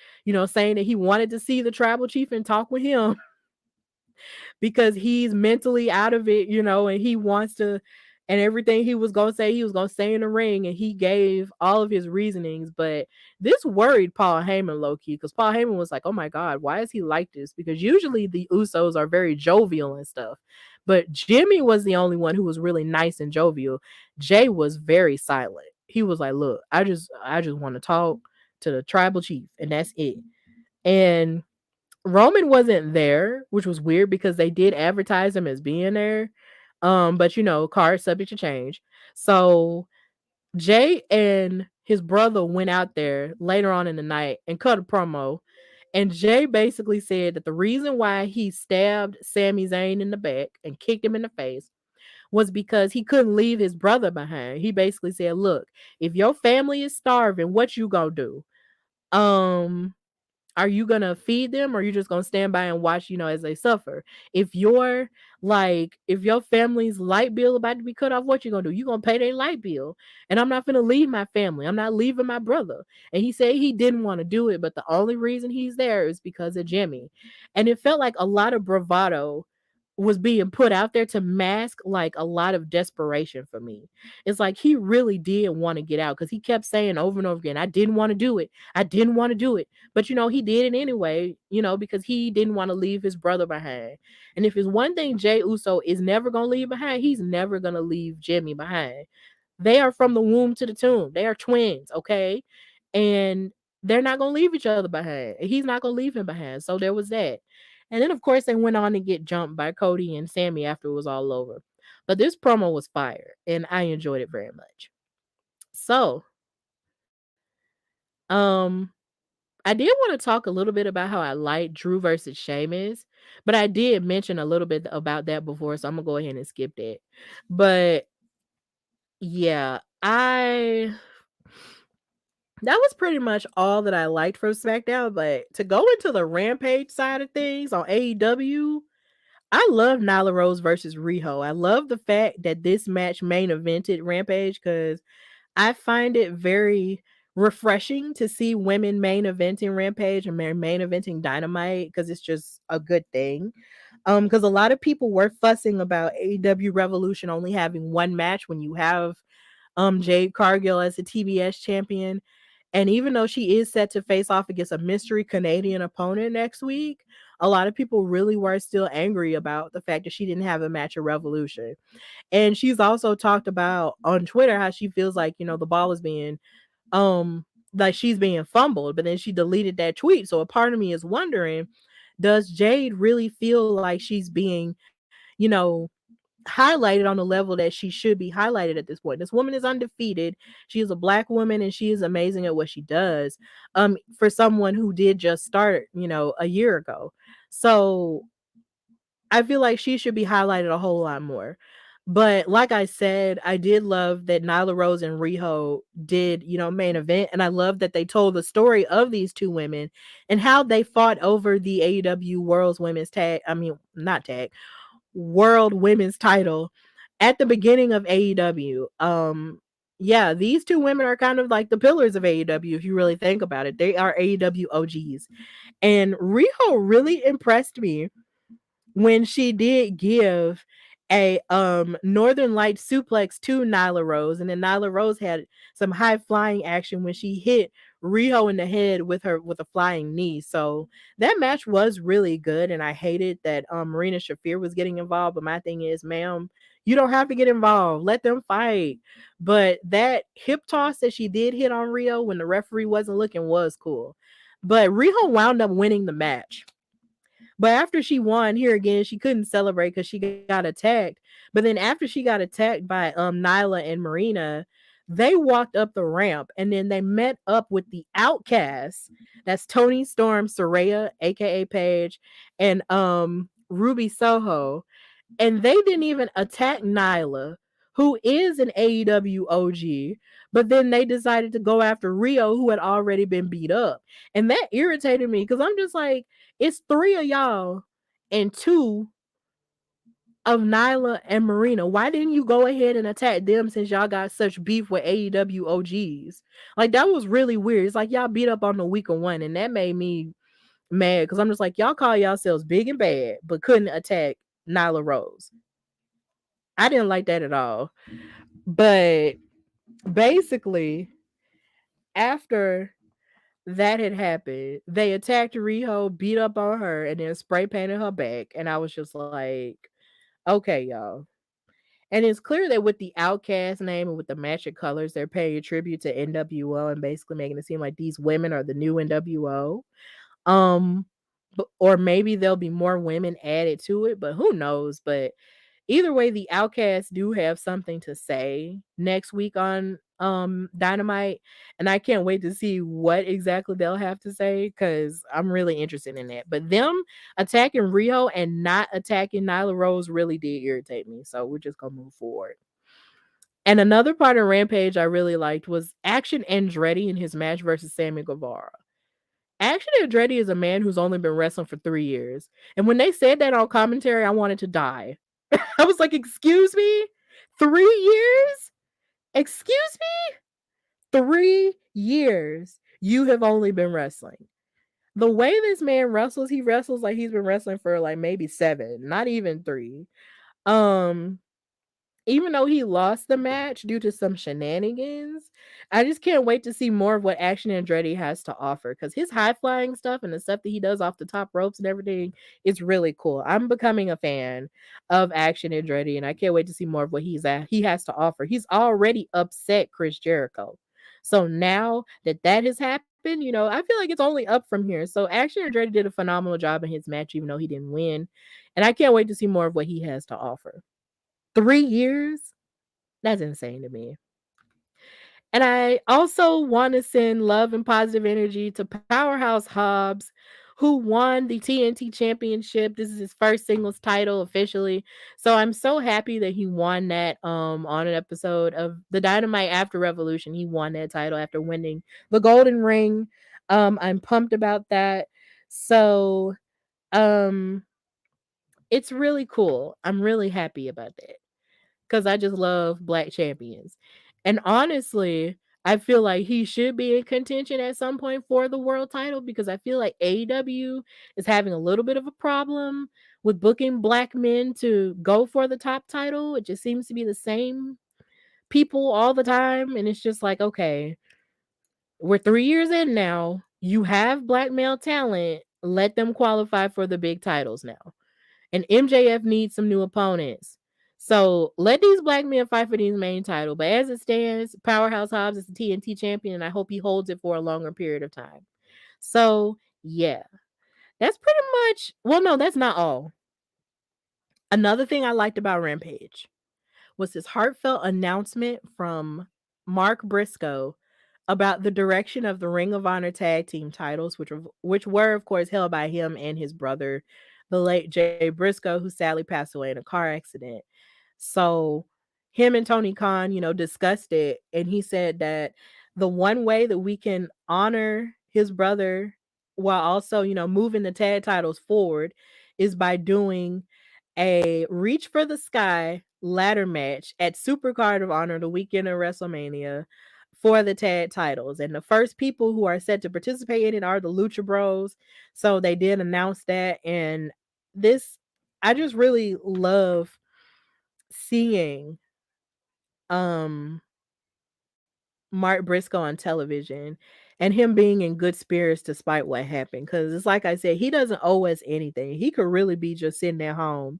[SPEAKER 2] saying that he wanted to see the tribal chief and talk with him because he's mentally out of it, and he wants to, and everything he was going to say, he was going to say in the ring, and he gave all of his reasonings. But this worried Paul Heyman low key because Paul Heyman was like, oh my God, why is he like this? Because usually the Usos are very jovial and stuff. But Jimmy was the only one who was really nice and jovial. Jay was very silent. He was like, look, I just want to talk to the tribal chief, and that's it. And Roman wasn't there, which was weird because they did advertise him as being there. But cards subject to change. So Jay and his brother went out there later on in the night and cut a promo. And Jay basically said that the reason why he stabbed Sami Zayn in the back and kicked him in the face was because he couldn't leave his brother behind. He basically said, look, if your family is starving, what you gonna do? Are you gonna feed them or are you just gonna stand by and watch, as they suffer? If if your family's light bill about to be cut off, what you gonna do? You gonna pay their light bill. And I'm not gonna leave my family. I'm not leaving my brother. And he said he didn't want to do it, but the only reason he's there is because of Jimmy. And it felt like a lot of bravado was being put out there to mask like a lot of desperation for me. It's like he really did want to get out because he kept saying over and over again, I didn't want to do it. I didn't want to do it. But he did it anyway, because he didn't want to leave his brother behind. And if it's one thing Jay Uso is never going to leave behind, he's never going to leave Jimmy behind. They are from the womb to the tomb. They are twins, okay? And they're not going to leave each other behind. He's not going to leave him behind. So there was that. And then, of course, they went on to get jumped by Cody and Sammy after it was all over. But this promo was fire, and I enjoyed it very much. So, I did want to talk a little bit about how I like Drew versus Sheamus, but I did mention a little bit about that before, so I'm gonna go ahead and skip that. But yeah, that was pretty much all that I liked from SmackDown. But to go into the Rampage side of things on AEW, I love Nyla Rose versus Riho. I love the fact that this match main evented Rampage because I find it very refreshing to see women main eventing Rampage and main eventing Dynamite because it's just a good thing. Because a lot of people were fussing about AEW Revolution only having one match when you have Jade Cargill as a TBS champion. And even though she is set to face off against a mystery Canadian opponent next week, a lot of people really were still angry about the fact that she didn't have a match at Revolution. And she's also talked about on Twitter how she feels like, the ball is being like she's being fumbled, but then she deleted that tweet. So a part of me is wondering, does Jade really feel like she's being, you know, highlighted on the level that she should be highlighted at this point? This woman is undefeated. She is a black woman and she is amazing at what she does. For someone who did just start, a year ago. So I feel like she should be highlighted a whole lot more. But like I said, I did love that Nyla Rose and Riho did, main event. And I love that they told the story of these two women and how they fought over the AEW World's Women's Tag. I mean, not tag, World Women's title at the beginning of AEW. Yeah, these two women are kind of like the pillars of AEW if you really think about it. They are AEW OGs. And Riho really impressed me when she did give a Northern Light suplex to Nyla Rose, and then Nyla Rose had some high flying action when she hit Riho in the head with a flying knee. So that match was really good, and I hated that Marina Shafir was getting involved. But my thing is, ma'am, you don't have to get involved. Let them fight. But that hip toss that she did hit on Riho when the referee wasn't looking was cool. But Riho wound up winning the match. But after she won here again, she couldn't celebrate because she got attacked. But then after she got attacked by Nyla and Marina, they walked up the ramp and then they met up with the Outcasts. That's Tony Storm, Saraya, aka Paige, and Ruby Soho. And they didn't even attack Nyla, who is an AEW OG, but then they decided to go after Rio, who had already been beat up. And that irritated me because I'm just like, it's three of y'all and two of Nyla and Marina. Why didn't you go ahead and attack them since y'all got such beef with AEW OGs? Like, that was really weird. It's like y'all beat up on the week of one, and that made me mad because I'm just like, y'all call yourselves big and bad, but couldn't attack Nyla Rose. I didn't like that at all. But basically, after that had happened, they attacked Riho, beat up on her, and then spray painted her back. And I was just like, okay, y'all. And it's clear that with the Outcast name and with the matching colors, they're paying tribute to NWO and basically making it seem like these women are the new NWO. Um, or maybe there'll be more women added to it, but who knows? But either way, the Outcasts do have something to say next week on Dynamite, and I can't wait to see what exactly they'll have to say because I'm really interested in that. But them attacking Rio and not attacking Nyla Rose really did irritate me, so we're just gonna move forward. And another part of Rampage I really liked was Action Andretti in his match versus Sammy Guevara. Action Andretti is a man who's only been wrestling for 3 years. And when they said that on commentary, I wanted to die. I was like, "Excuse me? 3 years? Excuse me? 3 years you have only been wrestling." The way this man wrestles, he wrestles like he's been wrestling for like maybe 7, not even 3. Um Even though he lost the match due to some shenanigans, I just can't wait to see more of what Action Andretti has to offer because his high flying stuff and the stuff that he does off the top ropes and everything is really cool. I'm becoming a fan of Action Andretti, and I can't wait to see more of what he has to offer. He's already upset Chris Jericho. So now that has happened, I feel like it's only up from here. So Action Andretti did a phenomenal job in his match, even though he didn't win. And I can't wait to see more of what he has to offer. 3 years? That's insane to me. And I also want to send love and positive energy to Powerhouse Hobbs, who won the TNT Championship. This is his first singles title officially. So I'm so happy that he won that on an episode of the Dynamite after Revolution. He won that title after winning the Golden Ring. I'm pumped about that. So um it's really cool. I'm really happy about that because I just love black champions. And honestly, I feel like he should be in contention at some point for the world title because I feel like AEW is having a little bit of a problem with booking black men to go for the top title. It just seems to be the same people all the time. And it's just like, okay, we're 3 years in now. You have black male talent. Let them qualify for the big titles now. And MJF needs some new opponents. So let these black men fight for these main title. But as it stands, Powerhouse Hobbs is the TNT champion, and I hope he holds it for a longer period of time. So yeah, that's pretty much. Well, no, that's not all. Another thing I liked about Rampage was this heartfelt announcement from Mark Briscoe about the direction of the Ring of Honor tag team titles, which were of course held by him and his brother, the late Jay Briscoe, who sadly passed away in a car accident. So him and Tony Khan, discussed it, and he said that the one way that we can honor his brother while also, moving the tag titles forward is by doing a Reach for the Sky ladder match at Supercard of Honor the weekend of WrestleMania for the tag titles. And the first people who are set to participate in it are the Lucha Bros. So they did announce that. And this, I just really love seeing um Mark Briscoe on television and him being in good spirits despite what happened. Cause it's like I said, he doesn't owe us anything. He could really be just sitting at home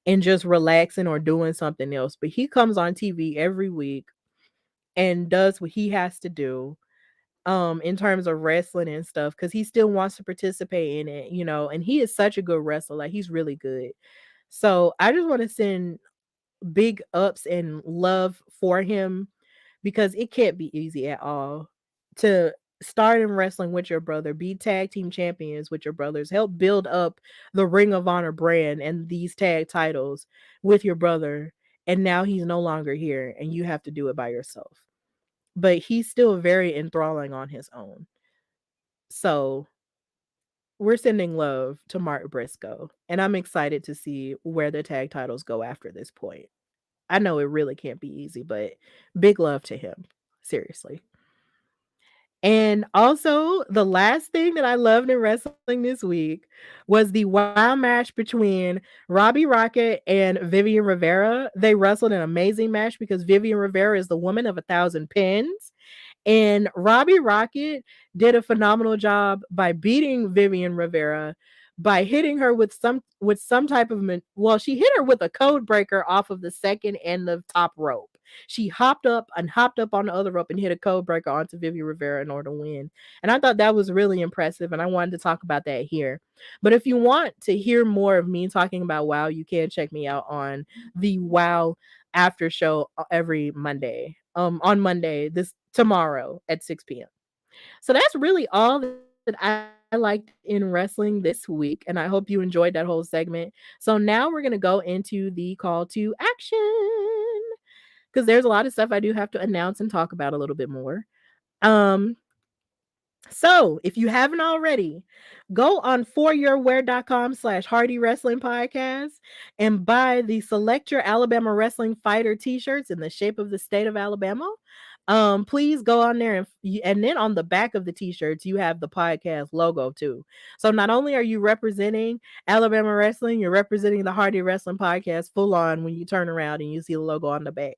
[SPEAKER 2] and just relaxing or doing something else. But he comes on TV every week and does what he has to do in terms of wrestling and stuff because he still wants to participate in it, and he is such a good wrestler. Like he's really good. So I just want to send big ups and love for him because it can't be easy at all to start in wrestling with your brother, be tag team champions with your brothers, help build up the Ring of Honor brand and these tag titles with your brother. And now he's no longer here and you have to do it by yourself. But he's still very enthralling on his own. So we're sending love to Mark Briscoe. And I'm excited to see where the tag titles go after this point. I know it really can't be easy, but big love to him. Seriously. And also, the last thing that I loved in wrestling this week was the wild match between Robbie Rocket and Vivian Rivera. They wrestled an amazing match because Vivian Rivera is the woman of 1,000 pins. And Robbie Rocket did a phenomenal job by beating Vivian Rivera by hitting her with some type of well, she hit her with a code breaker off of the second and the top rope. She hopped up on the other rope and hit a code breaker onto Vivian Rivera in order to win. And I thought that was really impressive, and I wanted to talk about that here. But if you want to hear more of me talking about WoW, you can check me out on the WoW after show every Monday. On Monday, this tomorrow at 6 p.m. So that's really all that I liked in wrestling this week, and I hope you enjoyed that whole segment. So now we're gonna go into the call to action because there's a lot of stuff I do have to announce and talk about a little bit more. Um, so if you haven't already, go on foryourwear.com/Hardy Wrestling Podcast and buy the Select Your Alabama Wrestling Fighter t-shirts in the shape of the state of Alabama. Please go on there and then on the back of the t-shirts, you have the podcast logo too. So not only are you representing Alabama wrestling, you're representing the Hardy Wrestling Podcast full on when you turn around and you see the logo on the back.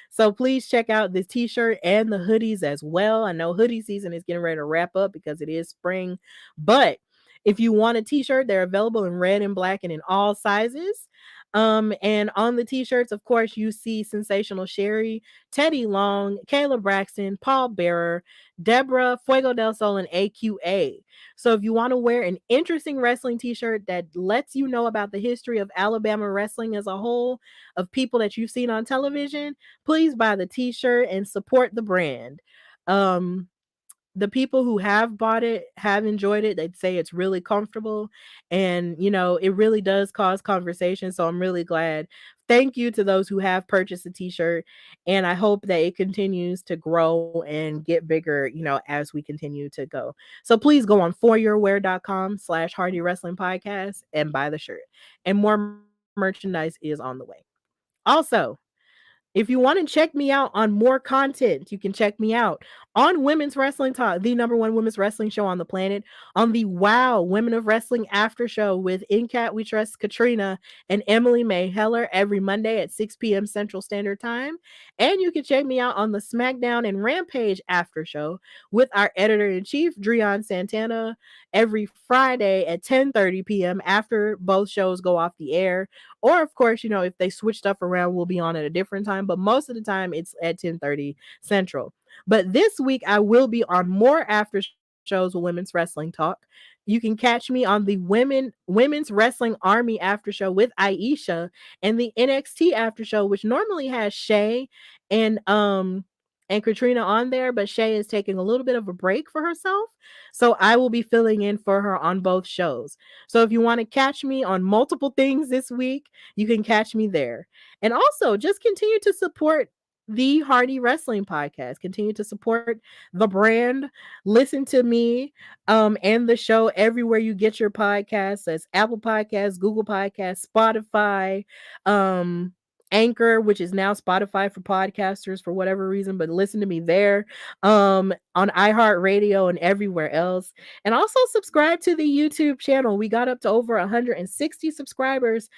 [SPEAKER 2] So please check out this t-shirt and the hoodies as well. I know hoodie season is getting ready to wrap up because it is spring, but if you want a t-shirt, they're available in red and black and in all sizes. And on the t-shirts, of course, you see Sensational Sherry, Teddy Long, Kayla Braxton, Paul Bearer, Deborah, Fuego del Sol, and AQA. So if you want to wear an interesting wrestling t-shirt that lets you know about the history of Alabama wrestling as a whole, of people that you've seen on television, please buy the t-shirt and support the brand. The people who have bought it have enjoyed it. They'd say it's really comfortable and, it really does cause conversation. So I'm really glad. Thank you to those who have purchased the t-shirt. And I hope that it continues to grow and get bigger, as we continue to go. So please go on foryourwear.com/Hardy Wrestling Podcast and buy the shirt. And more merchandise is on the way. Also, If you want to check me out on more content, you can check me out on Women's Wrestling Talk, the number one women's wrestling show on the planet, on the Wow Women of Wrestling After Show with In Cat We Trust Katrina and Emily May Heller every Monday at 6 p.m. Central Standard Time. And you can check me out on the SmackDown and Rampage After Show with our editor in chief, Drian Santana, every Friday at 10:30 p.m. after both shows go off the air. Or of course, if they switch stuff around, we'll be on at a different time. But most of the time it's at 10:30 Central. But this week I will be on more after shows with Women's Wrestling Talk. You can catch me on the Women's Wrestling Army after show with Aisha and the NXT after show, which normally has Shay and Katrina on there, but Shay is taking a little bit of a break for herself. So I will be filling in for her on both shows. So if you want to catch me on multiple things this week, you can catch me there. And also just continue to support the Hardy Wrestling Podcast. Continue to support the brand. Listen to me and the show everywhere you get your podcasts. That's Apple Podcasts, Google Podcasts, Spotify, Anchor, which is now Spotify for podcasters for whatever reason, but listen to me there, on iHeartRadio and everywhere else. And also subscribe to the YouTube channel. We got up to over 160 subscribers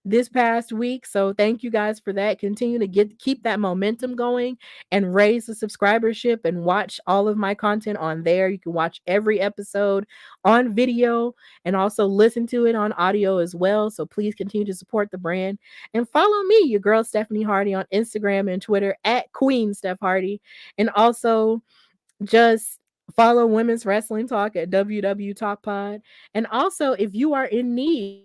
[SPEAKER 2] this past week. So thank you guys for that. Continue to keep that momentum going and raise the subscribership and watch all of my content on there. You can watch every episode on video and also listen to it on audio as well. So please continue to support the brand and follow me, your girl Stephanie Hardy, on Instagram and Twitter at Queen Steph Hardy. And also just follow Women's Wrestling Talk at WW Talk Pod. And also, if you are in need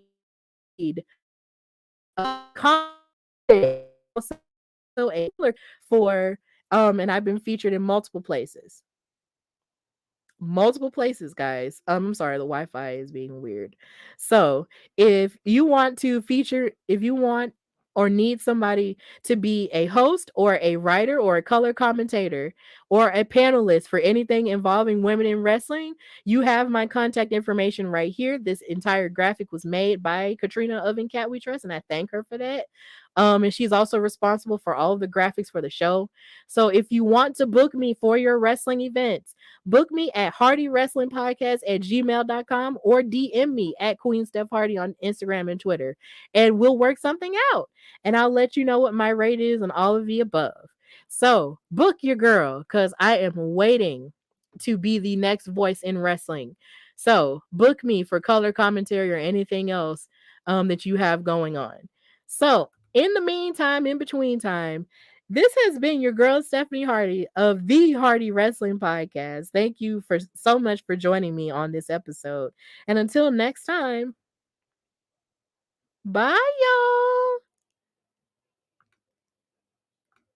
[SPEAKER 2] content, also a for and I've been featured in multiple places, guys. I'm sorry, the Wi-Fi is being weird. So if you want to feature, if you want or need somebody to be a host or a writer or a color commentator or a panelist for anything involving women in wrestling, you have my contact information right here. This entire graphic was made by Katrina of In Cat We Trust, and I thank her for that. And she's also responsible for all of the graphics for the show. So if you want to book me for your wrestling events, book me at hardywrestlingpodcast@gmail.com or DM me at Queen Steph Hardy on Instagram and Twitter, and we'll work something out. And I'll let you know what my rate is and all of the above. So book your girl, because I am waiting to be the next voice in wrestling. So book me for color commentary or anything else that you have going on. So in the meantime, in between time, this has been your girl Stephanie Hardy of the Hardy Wrestling Podcast. Thank you for so much for joining me on this episode. And until next time, bye y'all.